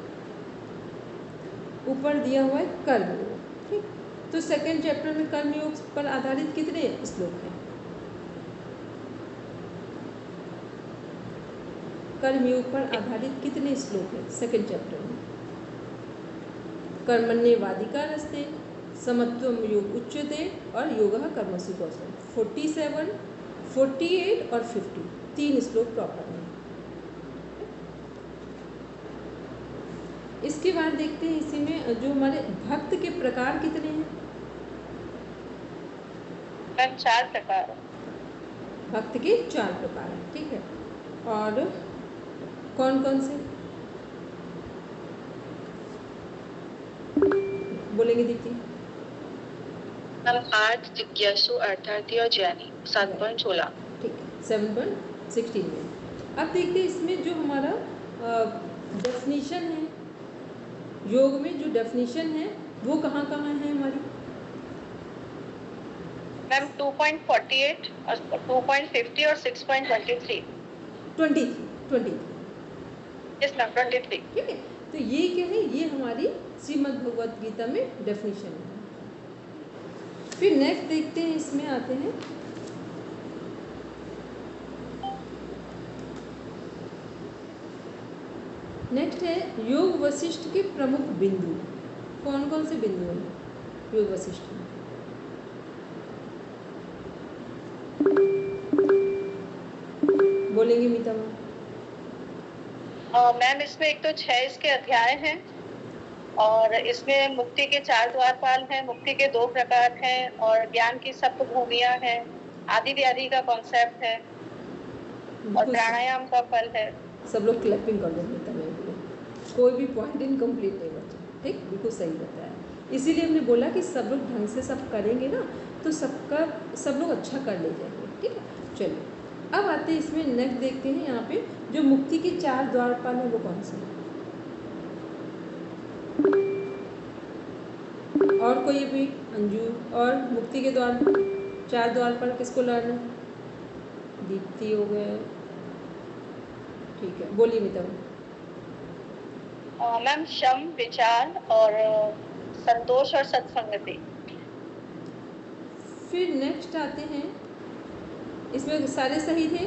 ऊपर दिया हुआ है कर्मयोग, ठीक, तो सेकंड चैप्टर में कर्मयोग पर आधारित कितने श्लोक हैं? कर्मयोग पर आधारित कितने श्लोक हैं सेकंड चैप्टर में? कर्मण्येवाधिकारस्ते, समत्वम योग उच्यते और योगः कर्मसु कौशलम। 47, 48 और 50 3 श्लोक प्रॉपर हैं। इसके बाद देखते हैं इसी में जो हमारे भक्त के प्रकार कितने हैं? 4 प्रकार। भक्त के 4 प्रकार हैं, ठीक है, और कौन कौन से बोलेंगे दीप्ति? 8 जिज्ञासु, अर्थार्थी और ज्ञानी, 7.16, ठीक है, 7.16 में। अब देखते हैं इसमें जो हमारा डेफिनेशन है, योग में जो डेफिनेशन है वो कहाँ कहाँ है हमारी? मैम 2.48 और 2.50 और 6.23। 23 यस मैम 23। ठीक है, तो ये क्या है, ये हमारी श्रीमद् भगवद गीता में डेफिनेशन है। फिर नेक्स्ट देखते हैं, इसमें आते हैं नेक्स्ट है योग वशिष्ठ के प्रमुख बिंदु। कौन कौन से बिंदु हैं योग वशिष्ठ में? बोलेंगे मीता मैम? मैम इसमें एक तो 6 इसके अध्याय हैं और इसमें मुक्ति के 4 द्वारपाल हैं, मुक्ति के 2 प्रकार हैं और ज्ञान की सप्त भूमियां हैं, आदि व्याधि का कॉन्सेप्ट है और प्राणायाम का फल है। सब लोग क्लैपिंग कर दो मीता मैम के लिए, कोई भी पॉइंट इनकम्प्लीट नहीं बचा, ठीक, बिल्कुल सही बताया। इसीलिए हमने बोला कि सब लोग ढंग से सब करेंगे ना तो सब लोग अच्छा कर ले जाएंगे, ठीक है। चलिए अब आते हैं इसमें नेक्स्ट देखते हैं, यहाँ पे जो मुक्ति के 4 द्वारपाल हैं वो कौन से हैं? और कोई भी अंजू, और मुक्ति के 4 द्वारपाल किसको लाना? दीप्ति हो गए, ठीक है, बोलिए मीता। मैम शम, विचार और संतोष और सत्संगति। फिर नेक्स्ट आते हैं इसमें सारे सही थे।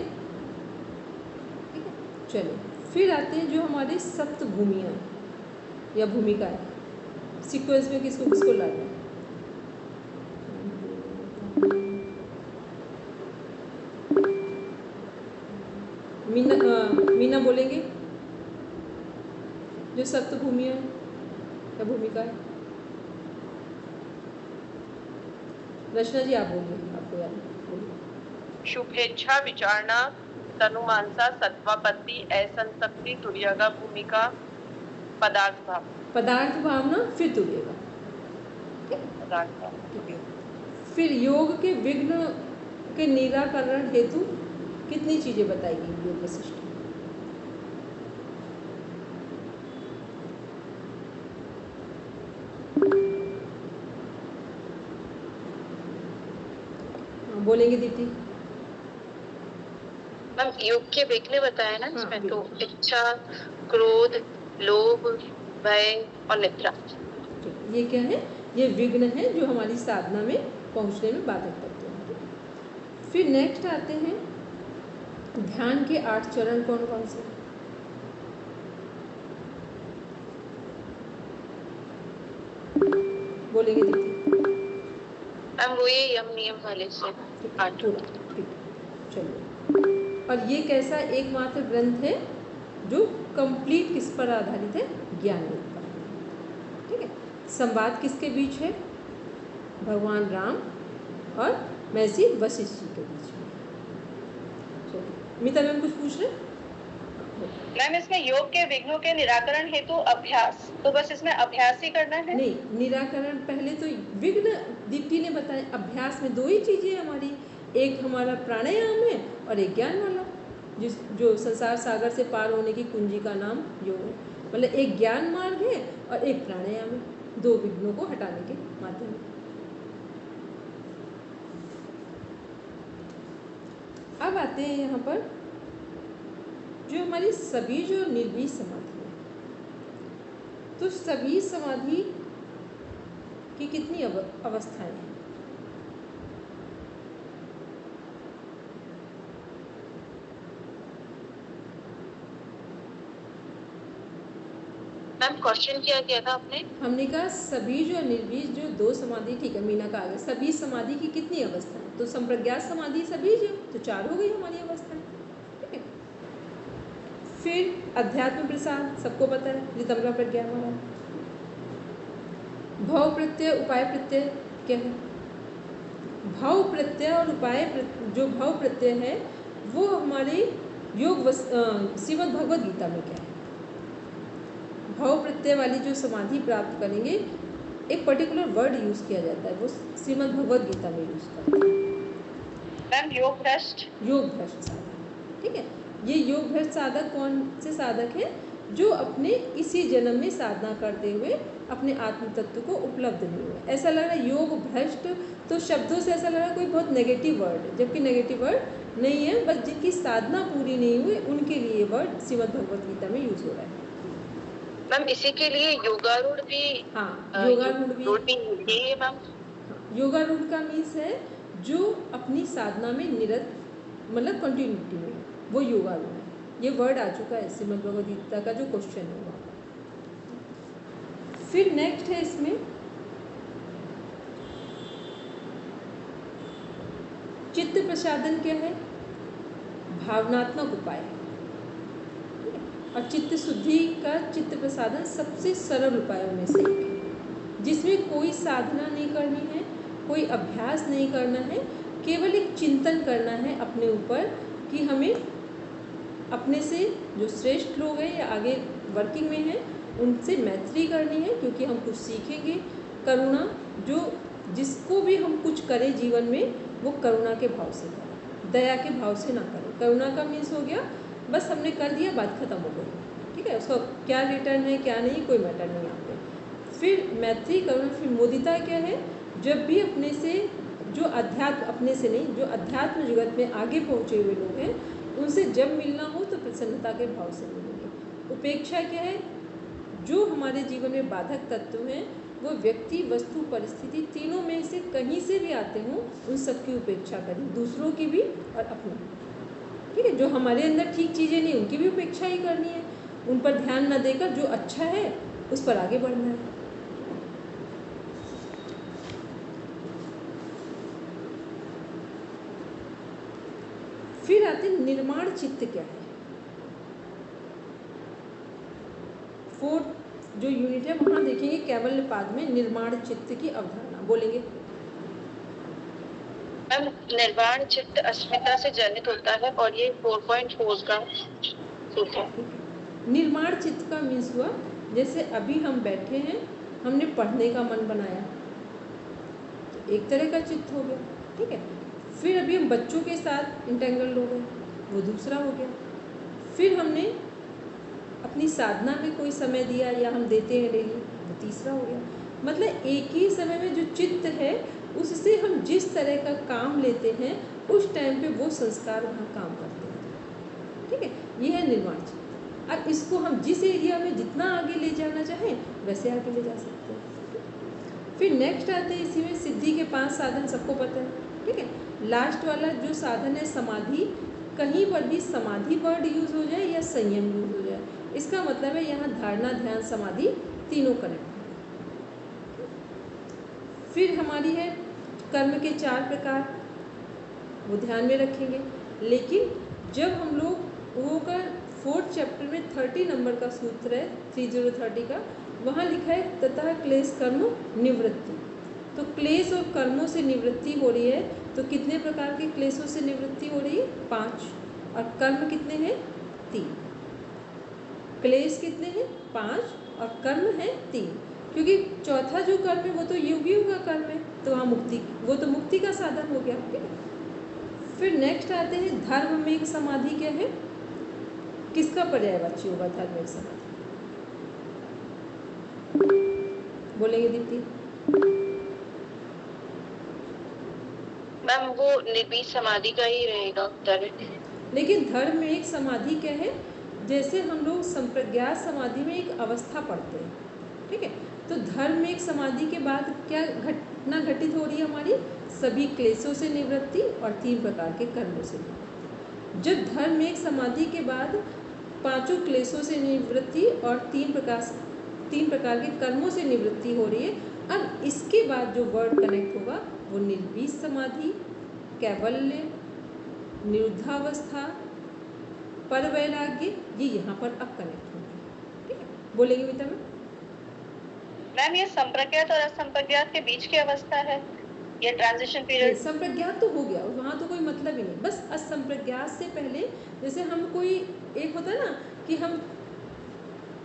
ठीक है, चलिए फिर आते हैं जो हमारे सप्त भूमियाँ या भूमिका है, सीक्वेंस में किसको किसको लाना है। मीना बोलेंगे जो सप्त भूमियाँ है या भूमिका है। रचना जी आप बोलिए, आपको याद बोलिए। शुभेच्छा, विचारणा, तनुमानसा, सत्वापत्ति, असंतप्ति, तुर्यगा भूमिका, पदार्थ भाव। पदार्थ भावना फिर तुर्यगा। पदार्थ भाव। ठीक है, फिर योग के विघ्न के निराकरण हेतु कितनी चीजें बताएगी योग वशिष्ठ। बोलेंगे दीप्ति। मैम योग के विघ्न बताया ना इसमें, हाँ, तो इच्छा, क्रोध, लोभ, भय और निद्रा। ये क्या है, ये विघ्न है जो हमारी साधना में पहुंचने में बाधक करते हैं। फिर नेक्स्ट आते हैं ध्यान के 8 चरण कौन कौन से। बोलेंगे दीप्ति। मैम वो ये यम नियम वाले से 8। ठीक, चलिए। और ये कैसा एकमात्र ग्रंथ है जो कंप्लीट किस पर आधारित है, ज्ञान योग पर। ठीक है, संवाद किसके बीच है, भगवान राम और महर्षि वशिष्ठ जी के बीच में। चलिए मिता मैम कुछ पूछ रहे। मैम इसमें योग के विघ्नों के निराकरण हेतु अभ्यास, तो बस इसमें अभ्यास ही करना है। नहीं, निराकरण पहले तो विघ्न दीप्ति ने बताया। अभ्यास में 2 ही चीजें हमारी, एक हमारा प्राणायाम है और एक ज्ञान वाला, जो संसार सागर से पार होने की कुंजी का नाम योग है। मतलब एक ज्ञान मार्ग है और एक प्राणायाम है, 2 विघ्नों को हटाने के माध्यम से। अब आते हैं यहाँ पर जो हमारी सभी जो निर्वीज समाधि है, तो सभी समाधि की कितनी अवस्थाएं हैं। मैम क्वेश्चन क्या किया था आपने? हमने कहा सभी जो निर्वीज जो 2 समाधि, ठीक है मीना का आगे, सभी समाधि की कितनी अवस्थाएं, तो संप्रज्ञात समाधि सभी जो, तो 4 हो गई हमारी अवस्थाएं। ठीक है, फिर अध्यात्म प्रसाद सबको पता है, रितंभा प्रज्ञान वाला। भाव प्रत्यय उपाय प्रत्यय क्या है, भाव प्रत्यय और उपाय जो भाव प्रत्यय है वो हमारे योग श्रीमद् भगवद गीता में क्या है। भाव प्रत्यय वाली जो समाधि प्राप्त करेंगे, एक पर्टिकुलर वर्ड यूज किया जाता है, वो श्रीमद् भगवद गीता में यूज करते हैं। मैम योग भ्रष्ट। योग भ्रष्ट साधक। ठीक है, ये योग भ्रष्ट साधक कौन से साधक है, जो अपने इसी जन्म में साधना करते हुए अपने आत्म तत्व को उपलब्ध नहीं हुए। ऐसा लग रहा है योग भ्रष्ट, तो शब्दों से ऐसा लग रहा है कोई बहुत नेगेटिव वर्ड है, जबकि नेगेटिव वर्ड नहीं है, बस जिनकी साधना पूरी नहीं हुई उनके लिए वर्ड श्रीमद् भगवद गीता में यूज हो रहा है। मैम इसी के लिए योगारूढ़ भी, हाँ योगारूढ़ भी है मैम। योगारूढ़ का मीन्स है जो अपनी साधना में निरत, मतलब कंटिन्यूटी में, वो योगारूढ़ है। ये वर्ड आ चुका है श्रीमद् भगवद गीता का जो क्वेश्चन है वहाँ। फिर नेक्स्ट है इसमें चित्त प्रसादन क्या है, भावनात्मक उपाय है। और चित्त शुद्धि का चित्त प्रसादन सबसे सरल उपायों में से एक है, जिसमें कोई साधना नहीं करनी है, कोई अभ्यास नहीं करना है, केवल एक चिंतन करना है अपने ऊपर कि हमें अपने से जो श्रेष्ठ लोग हैं या आगे वर्किंग में हैं उनसे मैत्री करनी है, क्योंकि हम कुछ सीखेंगे। करुणा, जो जिसको भी हम कुछ करें जीवन में वो करुणा के भाव से करें, दया के भाव से ना करें। करुणा का मीन्स हो गया बस हमने कर दिया, बात खत्म हो गई। ठीक है, उसका क्या रिटर्न है क्या नहीं, कोई मैटर नहीं यहाँ पे। फिर मैत्री करुणा। फिर मुदिता क्या है, जब भी अपने से जो अध्यात्म, अपने से नहीं, जो अध्यात्म जगत में आगे पहुँचे हुए लोग हैं उनसे जब मिलना हो तो प्रसन्नता के भाव से मिलेंगे। उपेक्षा क्या है, जो हमारे जीवन में बाधक तत्व हैं वो व्यक्ति, वस्तु, परिस्थिति तीनों में से कहीं से भी आते हों, उन सब की उपेक्षा करें, दूसरों की भी और अपनी। ठीक है, जो हमारे अंदर ठीक चीज़ें नहीं उनकी भी उपेक्षा ही करनी है, उन पर ध्यान न देकर जो अच्छा है उस पर आगे बढ़ना है। फिर आते निर्माण चित्त क्या है। 4th जो यूनिट है वहाँ देखेंगे कैवल्यपाद में निर्माण चित्त की अवधारणा। बोलेंगे मैम, निर्वाण चित्त अस्मिता से जनित होता है और ये 4.4 का सूत्र है। निर्माण चित्त का मीन्स हुआ जैसे अभी हम बैठे हैं, हमने पढ़ने का मन बनाया तो एक तरह का चित्त हो गया। ठीक है, फिर अभी हम बच्चों के साथ इंटेंगल्ड हो गए, वो दूसरा हो गया। फिर हमने अपनी साधना में कोई समय दिया या हम देते हैं डेली, वो तीसरा हो गया। मतलब एक ही समय में जो चित्त है उससे हम जिस तरह का काम लेते हैं उस टाइम पे वो संस्कार वहाँ काम करते हैं। ठीक है, ये है निर्माण चित्त। अब इसको हम जिस एरिया में जितना आगे ले जाना चाहें वैसे आगे ले जा सकते हैं। फिर नेक्स्ट आते हैं इसी में सिद्धि के 5 साधन, सबको पता है। ठीक है, लास्ट वाला जो साधन है समाधि, कहीं पर भी समाधि वर्ड यूज़ हो जाए या संयम यूज़ हो जाए, इसका मतलब है यहाँ धारणा, ध्यान, समाधि तीनों कनेक्ट है। फिर हमारी है कर्म के 4 प्रकार, वो ध्यान में रखेंगे। लेकिन जब हम लोग वो का 4th चैप्टर में 30 नंबर का सूत्र है 3030 का, वहाँ लिखा है तथा क्लेश कर्म निवृत्ति। तो क्लेश और कर्मों से निवृत्ति हो रही है, तो कितने प्रकार के क्लेशों से निवृत्ति हो रही है? 5। और कर्म कितने हैं? 3। क्लेश कितने हैं? 5 और कर्म है 3। क्योंकि चौथा जो कर्म है वो तो योगियों का कर्म है, तो वहाँ मुक्ति, वो तो मुक्ति का साधन हो गया। ठीक है, फिर नेक्स्ट आते हैं धर्म में एक समाधि क्या है, किसका पर्यायवाची होगा धर्म में एक समाधि? बोलेंगे दीप्ति? मैम, वो निर्बीज समाधि का ही रहेगा उत्तर। लेकिन धर्म में एक समाधि क्या है, जैसे हम लोग संप्रज्ञात समाधि में एक अवस्था पढ़ते हैं। ठीक है, तो धर्म में एक समाधि के बाद क्या घटना घटित हो रही है हमारी? सभी क्लेशों से निवृत्ति और 3 प्रकार के कर्मों से निवृत्ति। जब धर्म में एक समाधि के बाद 5 क्लेशों से निवृत्ति और 3 प्रकार के कर्मों से निवृत्ति हो रही है, अब इसके बाद जो वर्ड कनेक्ट होगा वो निर्बीज समाधि, कैवल्य, निरुद्धावस्था, पर वैराग्य, ये यहाँ पर अब कनेक्ट होंगे। ठीक है, बोलेंगे बेटा? में मैम, ये संप्रज्ञात और असंप्रज्ञात के बीच की अवस्था है, ये ट्रांजिशन पीरियड। संप्रज्ञात तो हो गया, वहाँ तो कोई मतलब ही नहीं। बस असंप्रज्ञात से पहले जैसे हम कोई एक होता है ना कि हम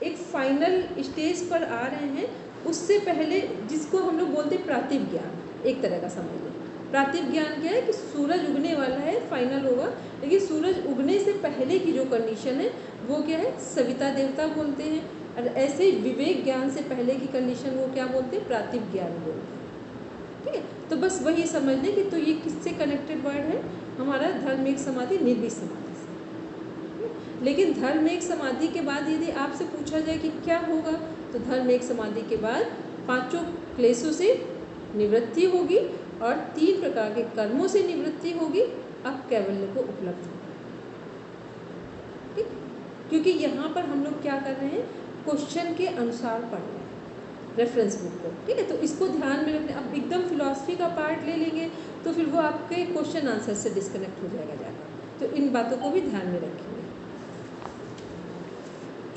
एक फाइनल स्टेज पर आ रहे हैं, उससे पहले जिसको हम लोग बोलते हैं प्रातिभ ज्ञान, एक तरह का समझ लें। प्रातिभ ज्ञान क्या है कि सूरज उगने वाला है, फाइनल होगा, लेकिन सूरज उगने से पहले की जो कंडीशन है वो क्या है? सविता देवता बोलते हैं। और ऐसे ही विवेक ज्ञान से पहले की कंडीशन वो क्या बोलते हैं? प्रातिभ ज्ञान बोलते हैं। ठीक है, तो बस वही समझ लें कि तो ये किससे कनेक्टेड वर्ड है? हमारा धर्म एक समाधि निर्बीज समाधि से। लेकिन धर्म एक समाधि के बाद यदि आपसे पूछा जाए कि क्या होगा, तो धर्म एक समाधि के बाद 5 क्लेशों से निवृत्ति होगी और 3 प्रकार के कर्मों से निवृत्ति होगी, अब कैवल्य को उपलब्ध होगा। ठीक, क्योंकि यहाँ पर हम लोग क्या कर रहे हैं? क्वेश्चन के अनुसार पढ़ रहे हैं रेफरेंस बुक को। ठीक है, तो इसको ध्यान में रखना। अब एकदम फिलॉसफी का पार्ट ले लेंगे तो फिर वो आपके क्वेश्चन आंसर से डिस्कनेक्ट हो जाएगा जाकर, तो इन बातों को भी ध्यान में रखेंगे।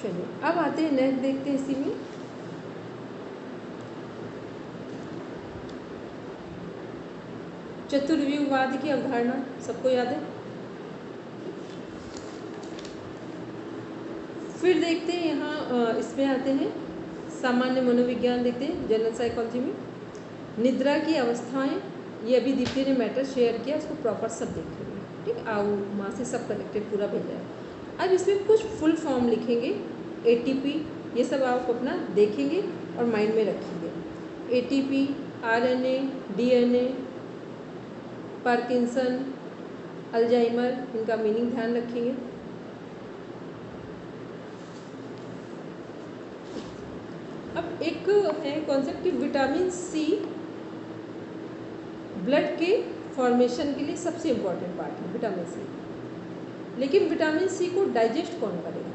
चलिए अब आते हैं नेक्स्ट, देखते हैं इसी में चतुर्व्यूहवाद की अवधारणा, सबको याद है? फिर देखते हैं यहाँ इसमें आते हैं सामान्य मनोविज्ञान, देखते हैं जनरल साइकोलॉजी में निद्रा की अवस्थाएं। ये अभी दीप्ति ने मैटर शेयर किया, उसको प्रॉपर सब देख लेंगे। ठीक, आओ वहाँ से सब कनेक्टेड पूरा भेजा है। अब इसमें कुछ फुल फॉर्म लिखेंगे, ATP, ये सब आप अपना देखेंगे और माइंड में रखेंगे। ATP, RNA, DNA, Parkinson, Alzheimer, इनका मीनिंग ध्यान रखेंगे। अब एक है कॉन्सेप्ट कि विटामिन सी ब्लड के फॉर्मेशन के लिए सबसे इम्पॉर्टेंट पार्ट है विटामिन सी। लेकिन विटामिन सी को डाइजेस्ट कौन करेगा?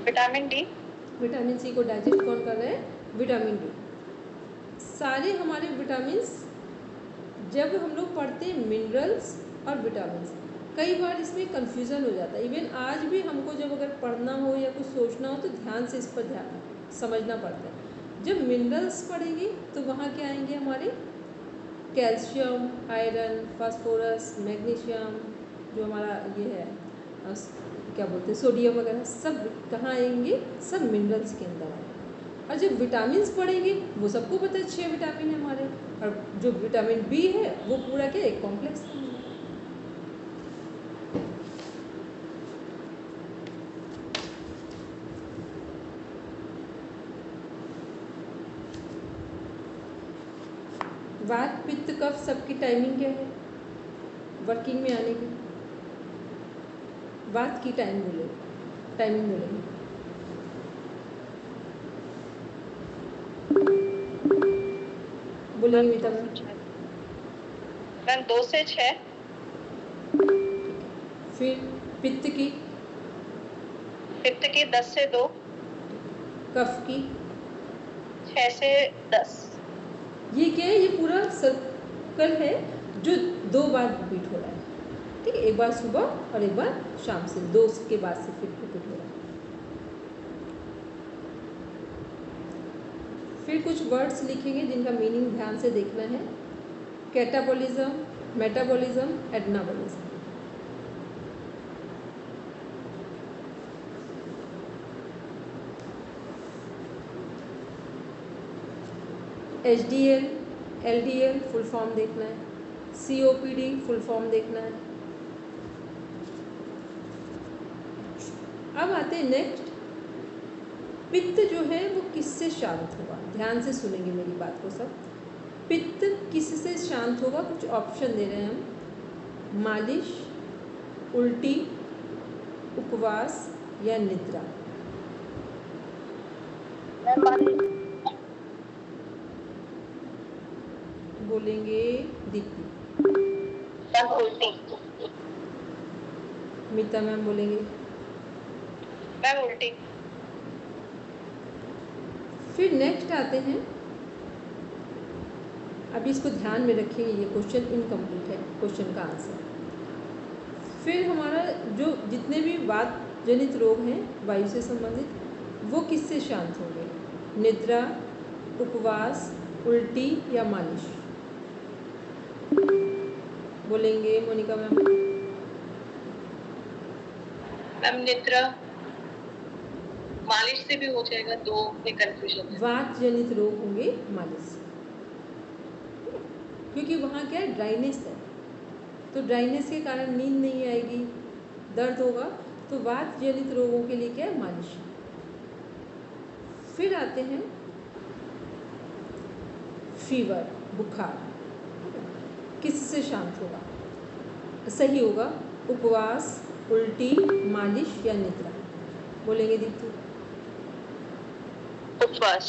Vitamin D. विटामिन सी को डाइजेस्ट कौन कर रहे हैं? Vitamin D. सारे हमारे विटामिन्स जब हम लोग पढ़ते हैं मिनरल्स और विटामिन्स, कई बार इसमें कन्फ्यूज़न हो जाता है। इवन आज भी हमको जब अगर पढ़ना हो या कुछ सोचना हो तो ध्यान से इस पर ध्यान समझना पड़ता है। जब मिनरल्स पढ़ेंगे तो वहाँ क्या आएंगे हमारे? कैल्शियम, आयरन, फास्फोरस, मैग्नीशियम, जो हमारा ये है क्या बोलते हैं सोडियम वगैरह, सब कहाँ आएंगे? सब मिनरल्स के अंदर आएंगे। और जब विटामिन्स पढ़ेंगे वो सबको पता है 6 विटामिन है हमारे, और जो विटामिन बी है वो पूरा क्या एक कॉम्प्लेक्स है। वात, पित्त, कफ सबकी टाइमिंग क्या है वर्किंग में आने की? वात की टाइमिंग बोलेंगे। बोलेंगे मीता मैम 2 से 6। फिर पित्त की? पित्त की 10 से 2। कफ की? 6 से 10। ये क्या है? ये पूरा सर्कल है जो 2 बार रिपीट हो रहा है। ठीक है, एक बार सुबह और एक बार शाम से, 2 के बाद से फिर रिपीट हो रहा है। फिर कुछ वर्ड्स लिखेंगे जिनका मीनिंग ध्यान से देखना है। Catabolism, metabolism, anabolism. HDL, LDL full form देखना है। COPD फुल फॉर्म देखना है। अब आते हैं नेक्स्ट, पित्त जो है वो किससे शांत होगा? ध्यान से सुनेंगे मेरी बात को सब। पित्त किससे शांत होगा? कुछ ऑप्शन दे रहे हैं हम। मालिश, उल्टी, उपवास या निद्रा। बोलेंगे दीप्ति। उल्टी। मीता मैम बोलेंगे। मैम उल्टी। फिर नेक्स्ट आते हैं, अब इसको ध्यान में रखेंगे, ये क्वेश्चन इनकम्प्लीट है, क्वेश्चन का आंसर। फिर हमारा जो जितने भी वात जनित रोग हैं वायु से संबंधित, वो किससे शांत होंगे? निद्रा, उपवास, उल्टी या मालिश। बोलेंगे मोनिका मैम। मैम निद्रा। मालिश से भी हो जाएगा, 2 में कंफ्यूजन है। वात जनित रोग होंगे मालिश से, क्योंकि वहाँ क्या है? ड्राइनेस है, तो ड्राइनेस के कारण नींद नहीं आएगी, दर्द होगा, तो वात जनित रोगों के लिए क्या है? मालिश। फिर आते हैं फीवर, बुखार, किससे शांत होगा? सही होगा उपवास, उल्टी, मालिश या निद्रा। बोलेंगे दीप्ति। उपवास।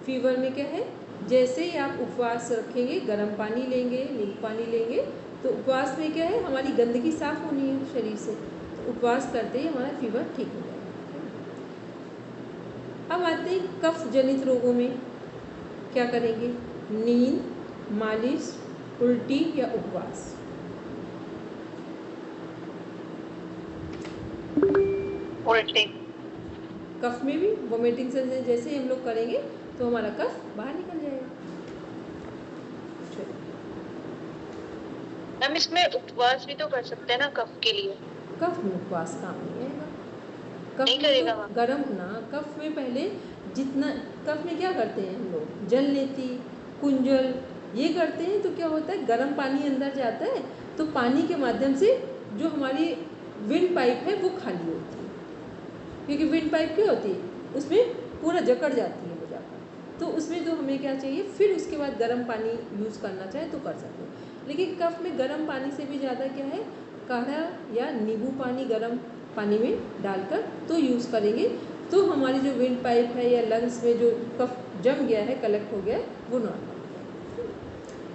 फीवर में क्या है? जैसे ही आप उपवास रखेंगे, गर्म पानी लेंगे, नींबू पानी लेंगे, तो उपवास में क्या है? हमारी गंदगी साफ होनी है शरीर से, तो उपवास करते ही हमारा फीवर ठीक हो जाएगा। अब आते हैं कफ जनित रोगों में, क्या करेंगे? नींद, मालिश, उल्टी या उपवास। उल्टी। कफ में भी वोमिटिंग से जैसे ही हम लोग करेंगे तो हमारा कफ बाहर निकल जाएगा। हम इसमें उपवास भी तो कर सकते हैं ना कफ के लिए? कफ में उपवास काम नहीं आएगा, कफ नहीं में करेगा तो गर्म ना, कफ में पहले जितना, कफ में क्या करते हैं हम लोग? जल लेती, कुंजल, ये करते हैं, तो क्या होता है? गर्म पानी अंदर जाता है, तो पानी के माध्यम से जो हमारी विंड पाइप है वो खाली होती है, क्योंकि विंड पाइप क्या होती है? उसमें पूरा जकड़ जाती है वो जाकर, तो उसमें तो हमें क्या चाहिए? फिर उसके बाद गर्म पानी यूज़ करना चाहे तो कर सकते हैं। लेकिन कफ में गर्म पानी से भी ज़्यादा क्या है? काढ़ा या नींबू पानी गर्म पानी में डालकर तो यूज़ करेंगे, तो हमारी जो विंड पाइप है या लंग्स में जो कफ जम गया है, कलेक्ट हो गया है, वो नॉर्मल हो गया।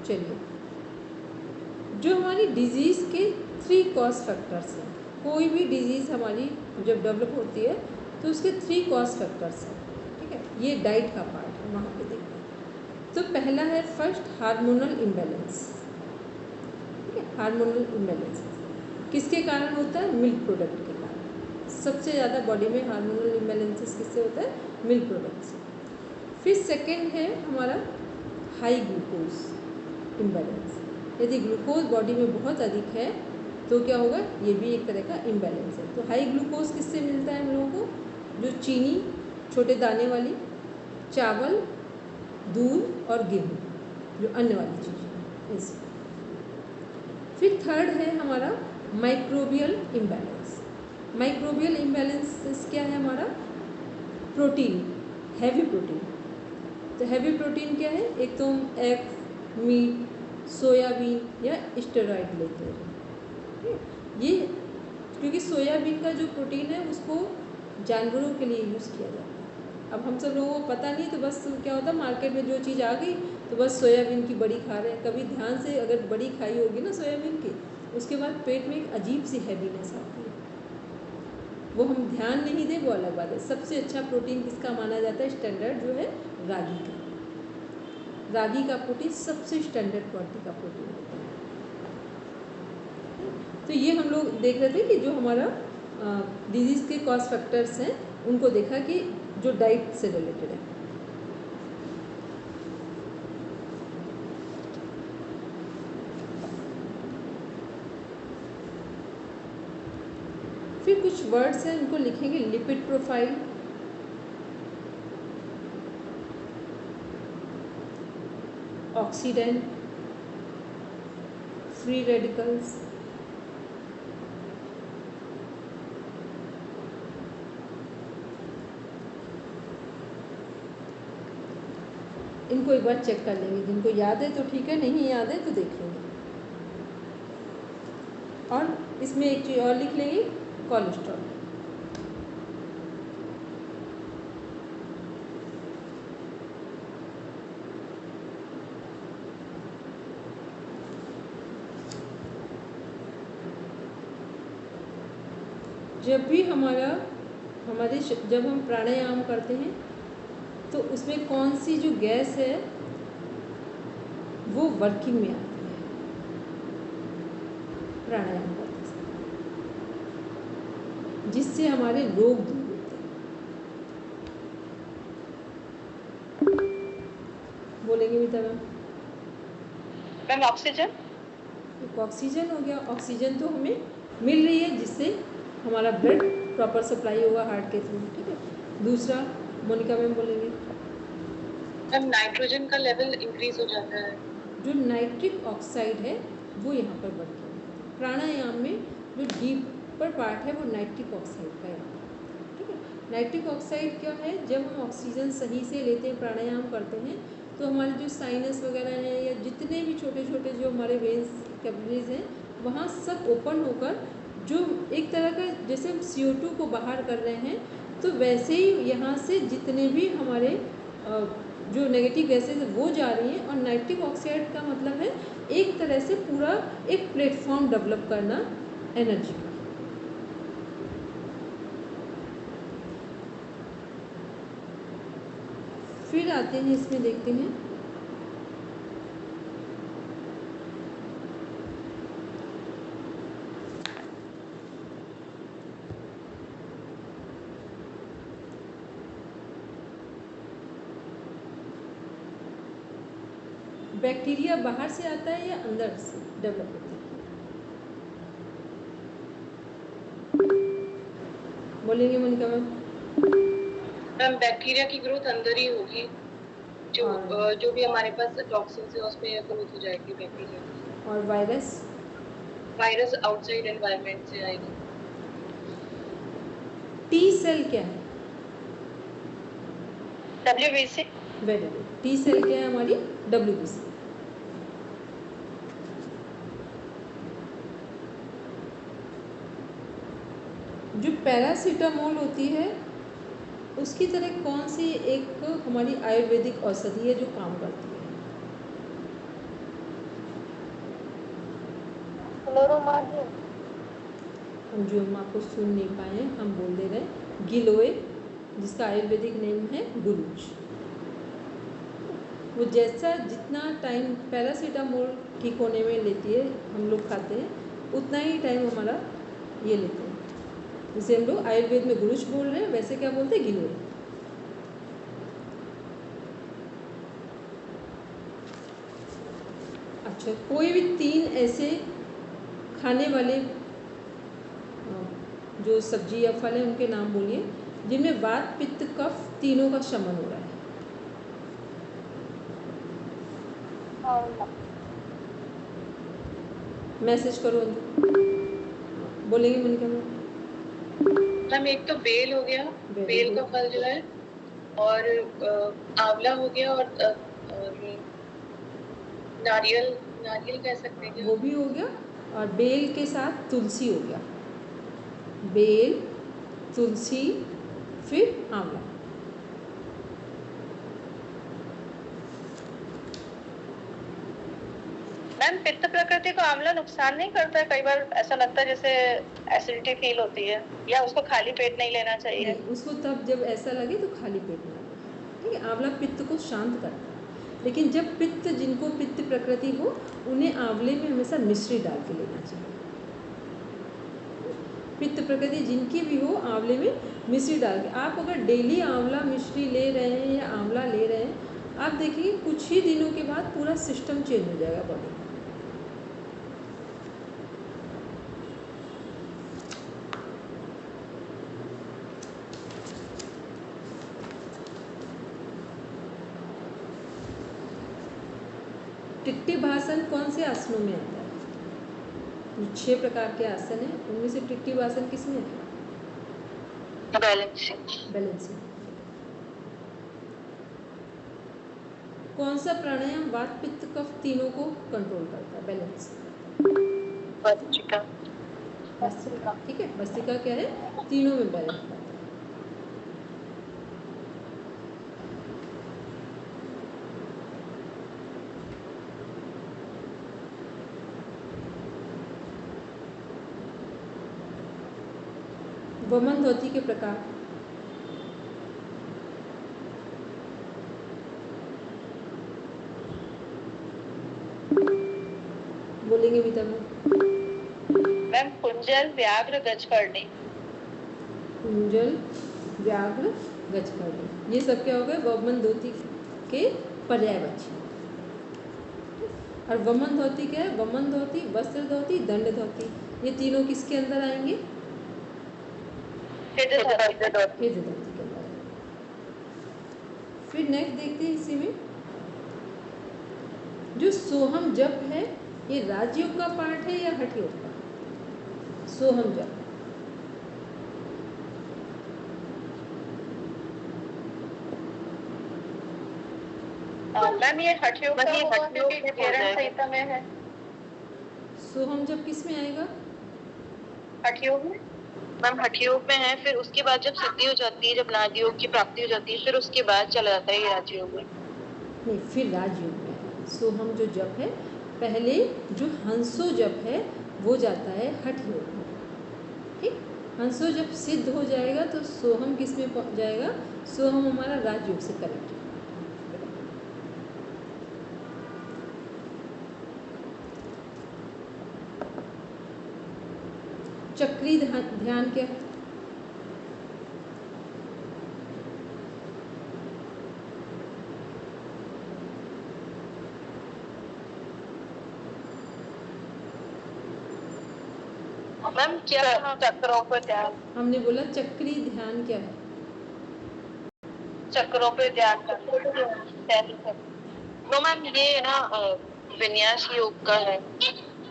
चलिए, जो हमारी डिजीज़ के 3 कॉज फैक्टर्स हैं, कोई भी डिजीज़ हमारी जब डेवलप होती है तो उसके 3 कॉज फैक्टर्स हैं, ठीक है। ये डाइट का पार्ट है, वहाँ पे देखते हैं। तो पहला है फर्स्ट हार्मोनल इम्बैलेंस, ठीक है। हार्मोनल इम्बैलेंस किसके कारण होता है? मिल्क प्रोडक्ट के कारण। सबसे ज़्यादा बॉडी में हार्मोनल इम्बैलेंसेस किससे होता है? मिल्क प्रोडक्ट से। फिर सेकेंड है हमारा हाई ग्लूकोज इम्बैलेंस। यदि ग्लूकोज बॉडी में बहुत अधिक है तो क्या होगा? ये भी एक तरह का इम्बैलेंस है। तो हाई ग्लूकोज किससे मिलता है हम लोगों को? जो चीनी, छोटे दाने वाली, चावल, दूध और गेहूँ, जो अन्न वाली चीज़ें हैं, इससे। फिर थर्ड है हमारा माइक्रोबियल इम्बैलेंस। माइक्रोबियल इम्बैलेंस क्या है हमारा? Protein, heavy protein. तो हैवी प्रोटीन क्या है? एक तो हम एग, मीट, सोयाबीन या स्टेरॉइड लेते हैं, ये क्योंकि सोयाबीन का जो प्रोटीन है उसको जानवरों के लिए यूज़ किया जाता है। अब हम सब लोगों को पता नहीं, तो बस क्या होता है, मार्केट में जो चीज़ आ गई तो बस सोयाबीन की बड़ी खा रहे हैं। कभी ध्यान से अगर बड़ी खाई होगी ना सोयाबीन की, उसके बाद पेट में एक अजीब सी हैवीनेस आती है। वो हम ध्यान नहीं दें, वो अलग बात है। सबसे अच्छा प्रोटीन किसका माना जाता है स्टैंडर्ड? जो है रागी का। रागी का प्रोटीन सबसे स्टैंडर्ड क्वालिटी का प्रोटीन होता है। तो ये हम लोग देख रहे थे कि जो हमारा डिजीज़ के कॉज फैक्टर्स हैं, उनको देखा कि जो डाइट से रिलेटेड है। फिर कुछ वर्ड्स हैं, उनको लिखेंगे। Lipid profile, oxidant, free radicals, इनको एक बार चेक कर लेंगे। जिनको याद है तो ठीक है, नहीं याद है तो देख लेंगे। और इसमें एक चीज़ और लिख लेंगे, कोलेस्ट्रॉल। जब भी जब हम प्राणायाम करते हैं तो उसमें कौन सी जो गैस है वो वर्किंग में आती है प्राणायाम करते समय, जिससे हमारे रोग दूर होते हैं। बोलेंगे मिता मैम? Ma'am oxygen. ऑक्सीजन हो गया। ऑक्सीजन तो हमें मिल रही है, जिससे हमारा ब्लड प्रॉपर सप्लाई होगा हार्ट के थ्रू, ठीक है। दूसरा मोनिका मैम बोलेंगे। मैम नाइट्रोजन का लेवल इंक्रीज हो जाता है। जो नाइट्रिक ऑक्साइड है वो यहाँ पर बढ़ता है। प्राणायाम में जो डीपर पार्ट है वो नाइट्रिक ऑक्साइड का है, ठीक है। नाइट्रिक ऑक्साइड क्या है? जब हम ऑक्सीजन सही से लेते हैं, प्राणायाम करते हैं, तो हमारे जो साइनस वगैरह हैं या जितने भी छोटे छोटे जो हमारे वेन्स, कैपिलरीज हैं, वहाँ सब ओपन होकर जो एक तरह का, जैसे हम CO2 को बाहर कर रहे हैं, तो वैसे ही यहाँ से जितने भी हमारे जो नेगेटिव गैसेज वो जा रही हैं। और नाइट्रिक ऑक्साइड का मतलब है एक तरह से पूरा एक प्लेटफॉर्म डेवलप करना एनर्जी का। फिर आते हैं, इसमें देखते हैं बैक्टीरिया बाहर से आता है या अंदर से डेवलप होता है? बोलेंगे मोनिका मैम? मैम बैक्टीरिया की ग्रोथ अंदर ही होगी। जो भी हमारे पास टॉक्सिन्स है उसमें ग्रोथ हो जाएगी बैक्टीरिया। और वायरस? वायरस आउटसाइड एनवायरनमेंट से आएगा। टी सेल क्या है? WBC। Very good. T cell क्या है हमारी? WBC। जो पैरासीटामोल होती है उसकी तरह कौन सी एक हमारी आयुर्वेदिक औषधि है जो काम करती है? हम जो हम आपको सुन नहीं पाए हम बोल दे रहे हैं गिलोय, जिसका आयुर्वेदिक नेम है गुलूच। वो जैसा जितना टाइम पैरासीटामोल ठीक होने में लेती है हम लोग खाते हैं उतना ही टाइम हमारा ये लेते हैं। जैसे हम लोग आयुर्वेद में गुलूच बोल रहे हैं वैसे क्या बोलते हैं गिलोय। अच्छा, कोई भी 3 ऐसे खाने वाले जो सब्जी या फल है उनके नाम बोलिए जिनमें वात पित्त कफ तीनों का शमन हो रहा है। मैसेज करो अंजू। बोलेंगे मन क्या मैम एक तो बेल हो गया, बेल का फल जो है, और आंवला हो गया, और नारियल, नारियल कह सकते हैं वो भी हो गया, और बेल के साथ तुलसी हो गया। बेल, तुलसी, फिर आंवला। मैम पित्त प्रकृति को आंवला नुकसान नहीं करता है? कई बार ऐसा लगता है जैसे एसिडिटी फील होती है, या उसको खाली पेट नहीं लेना चाहिए? नहीं, उसको तब जब ऐसा लगे तो खाली पेट में लेना। ठीक है, आंवला पित्त को शांत करता है, लेकिन जब पित्त जिनको पित्त प्रकृति हो उन्हें आंवले में हमेशा मिश्री डाल के लेना चाहिए। पित्त प्रकृति जिनकी भी हो आंवले में मिश्री डाल के, आप अगर डेली आंवला मिश्री ले रहे हैं या आंवला ले रहे हैं, आप देखिए कुछ ही दिनों के बाद पूरा सिस्टम चेंज हो जाएगा बॉडी। टिट्टी भासन कौन से आसनों में आता है? जो 6 प्रकार के आसन हैं उनमें से टिट्टी भासन किस में है? बैलेंसिंग। कौन सा प्राणायाम वात पित्त कफ तीनों को कंट्रोल करता है? बैलेंस। भस्त्रिका। ठीक है, भस्त्रिका क्या है? तीनों में बैलेंस करता है। वमन धोती के प्रकार। बोलेंगे बीता में। मैम कुंजल, व्याघ्र, गजकर्णी। कुंजल, व्याघ्र, गजकर्णी, ये सब क्या हो गए? वमन धोती के पर्यायवाची। और वमन धोती क्या है? वमन धोती, वस्त्र धोती, दंड धोती, ये तीनों किसके अंदर आएंगे? हृदय धोती के अंदर। फिर नेक्स्ट देखते हैं इसी में जो सोहम जप है, ये राजयोग का पार्ट है या हठ योग का? सोहम जप। मैम ये हठ योग का होगा क्योंकि केरल संहिता में है। सोहम जप किस में आएगा? हठ योग में। मैम हठ योग में है, फिर उसके बाद जब सिद्धि हो जाती है, जब नागयोग की प्राप्ति हो जाती है, फिर उसके बाद चला जाता है ये राजयोग में। नहीं, फिर राजयोग में है। सोहम जो जप है, पहले जो हंसो जप है वो जाता है हठ योग में। ठीक, हंसो जब सिद्ध हो जाएगा तो सोहम किस में पहुंच जाएगा? सोहम हमारा राजयोग से कनेक्ट है। चक्री ध्यान क्या है? मैम क्या चक्रों पर ध्यान? हमने बोला चक्री ध्यान क्या है? चक्रों पे ध्यान करना। तो मैम ये ना विन्यास योग का है,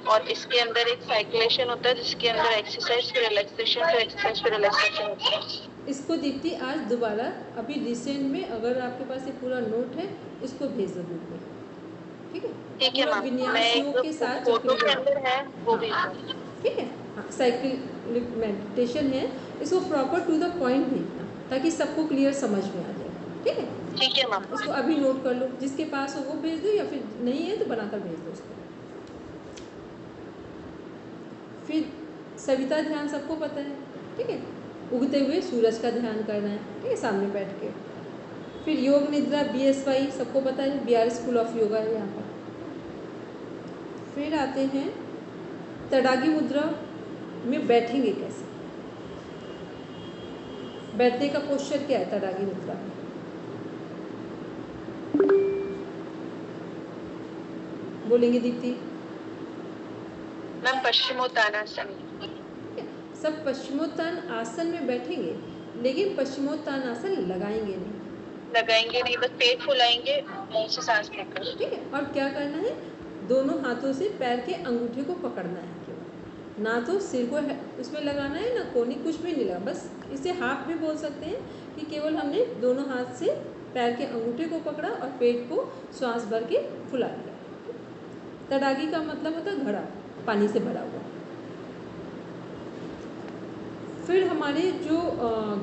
और इसके अंदर एक साइक्लेशन होता है जिसके अंदर एक्सरसाइज फिर रिलैक्सेशन फिर एक्सरसाइज फिर रिलैक्सेशन होता है। इसको दीप्ति आज दोबारा अभी रिसेंट में अगर आपके पास ये पूरा नोट है इसको भेज दो ग्रुप में। ठीक है, ठीक है पूरा मैम, विन्यास योग के साथ फोटो के चक्री अंदर है वो भी। ठीक है, साइक्लिक मेडिटेशन है, इसको प्रॉपर टू द पॉइंट भेजना ताकि सबको क्लियर समझ में आ जाए। ठीक है, ठीक है मैम। इसको अभी नोट कर लो, जिसके पास हो वो भेज दो या फिर नहीं है तो बनाकर भेज दो उसको। फिर सविता ध्यान सबको पता है, ठीक है, उगते हुए सूरज का ध्यान करना है, ठीक है, सामने बैठ के। फिर योग निद्रा BSY सबको पता है, बिहार स्कूल ऑफ योगा है यहाँ पर। फिर आते हैं तड़ागी मुद्रा में बैठेंगे कैसे, बैठने का पोस्चर क्या है तड़ागी मुद्रा में। बोलेंगे दीप्ति? मैम पश्चिमोत्तानासन। सब पश्चिमोत्तान आसन में बैठेंगे, लेकिन पश्चिमोत्तान आसन लगाएंगे नहीं, बस पेट फुलाएंगे, मुंह से सांस लेकर। ठीक है, और क्या करना है, दोनों हाथों से पैर के अंगूठे को पकड़ना है केवल, ना तो सिर को उसमें लगाना है, ना कोनी, कुछ भी नहीं लगा, बस इसे हाफ भी बोल सकते हैं कि केवल हमने दोनों हाथ से पैर के अंगूठे को पकड़ा और पेट को श्वास भर के फुला दिया। तड़ागी का मतलब होता है घड़ा, पानी से भरा हुआ। फिर हमारे जो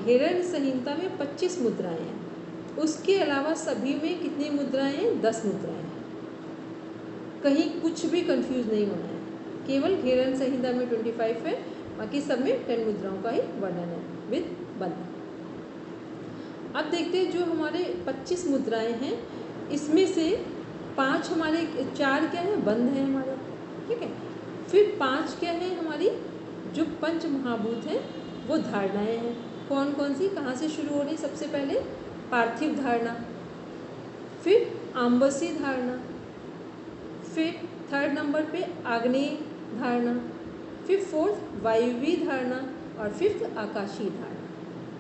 घेरन संहिता में 25 मुद्राएं हैं, उसके अलावा सभी में कितनी मुद्राएं हैं? 10 मुद्राएं हैं। कहीं कुछ भी कंफ्यूज नहीं होना है, केवल घेरन संहिता में 25 है, बाकी सब में 10 मुद्राओं का ही वर्णन है विद बंध। अब देखते हैं जो हमारे 25 मुद्राएं हैं, इसमें से 5 हमारे, 4 क्या है? बंध है हमारे, ठीक है। फिर 5 क्या है हमारी? जो पंच महाभूत हैं वो धारणाएं हैं। कौन कौन सी, कहाँ से शुरू हो रही? सबसे पहले पार्थिव धारणा, फिर आम्बसी धारणा, फिर 3rd नंबर पे आग्नेय धारणा, फिर 4th वायुवी धारणा और 5th आकाशीय धारणा।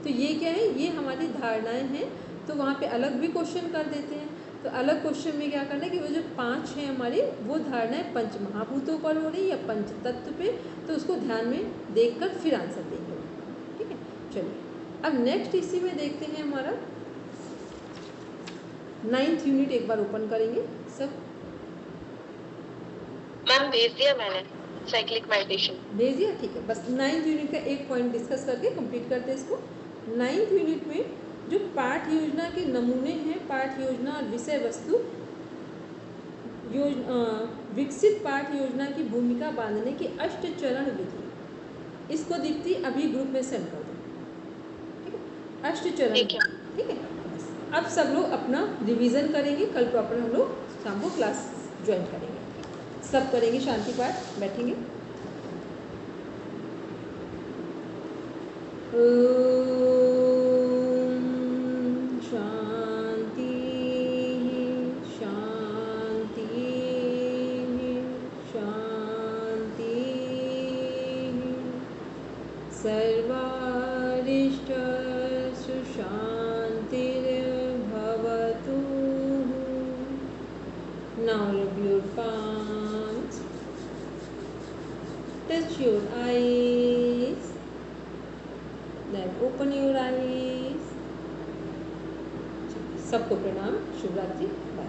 तो ये क्या है? ये हमारी धारणाएं हैं। तो वहाँ पे अलग भी क्वेश्चन कर देते हैं, तो अलग क्वेश्चन में क्या करना है कि वो जो 5 हैं हमारी, वो धारणाएं पंच महाभूतों पर हो रही या पंच तत्व पे, तो उसको ध्यान में देखकर फिर आंसर देंगे, ठीक है। चलिए अब नेक्स्ट इसी में देखते हैं हमारा 9th यूनिट, एक बार ओपन करेंगे सब। मैम भेज दिया मैंने, साइक्लिक मेडिटेशन भेज दिया, ठीक है। बस 9th यूनिट का एक पॉइंट डिस्कस करके कंप्लीट करते हैं इसको। 9th यूनिट में जो पाठ योजना के नमूने हैं, पाठ योजना और विषय वस्तु, विकसित पाठ योजना की भूमिका बांधने की 8 चरण विधि, इसको दीप्ति अभी ग्रुप में सेंड कर दो, ठीक है। 8 चरण, ठीक है। बस अब सब लोग अपना रिवीजन करेंगे, कल प्रॉपर हम लोग शाम को क्लास ज्वाइन करेंगे, सब करेंगे शांति पाठ, बैठेंगे। शांति शांति शांति, सर्वारिष्टसु शांतिर्भवतु। Now rub your palms, touch your eyes, then open your eyes। सबको प्रणाम, शुभ रात्रि, बाय।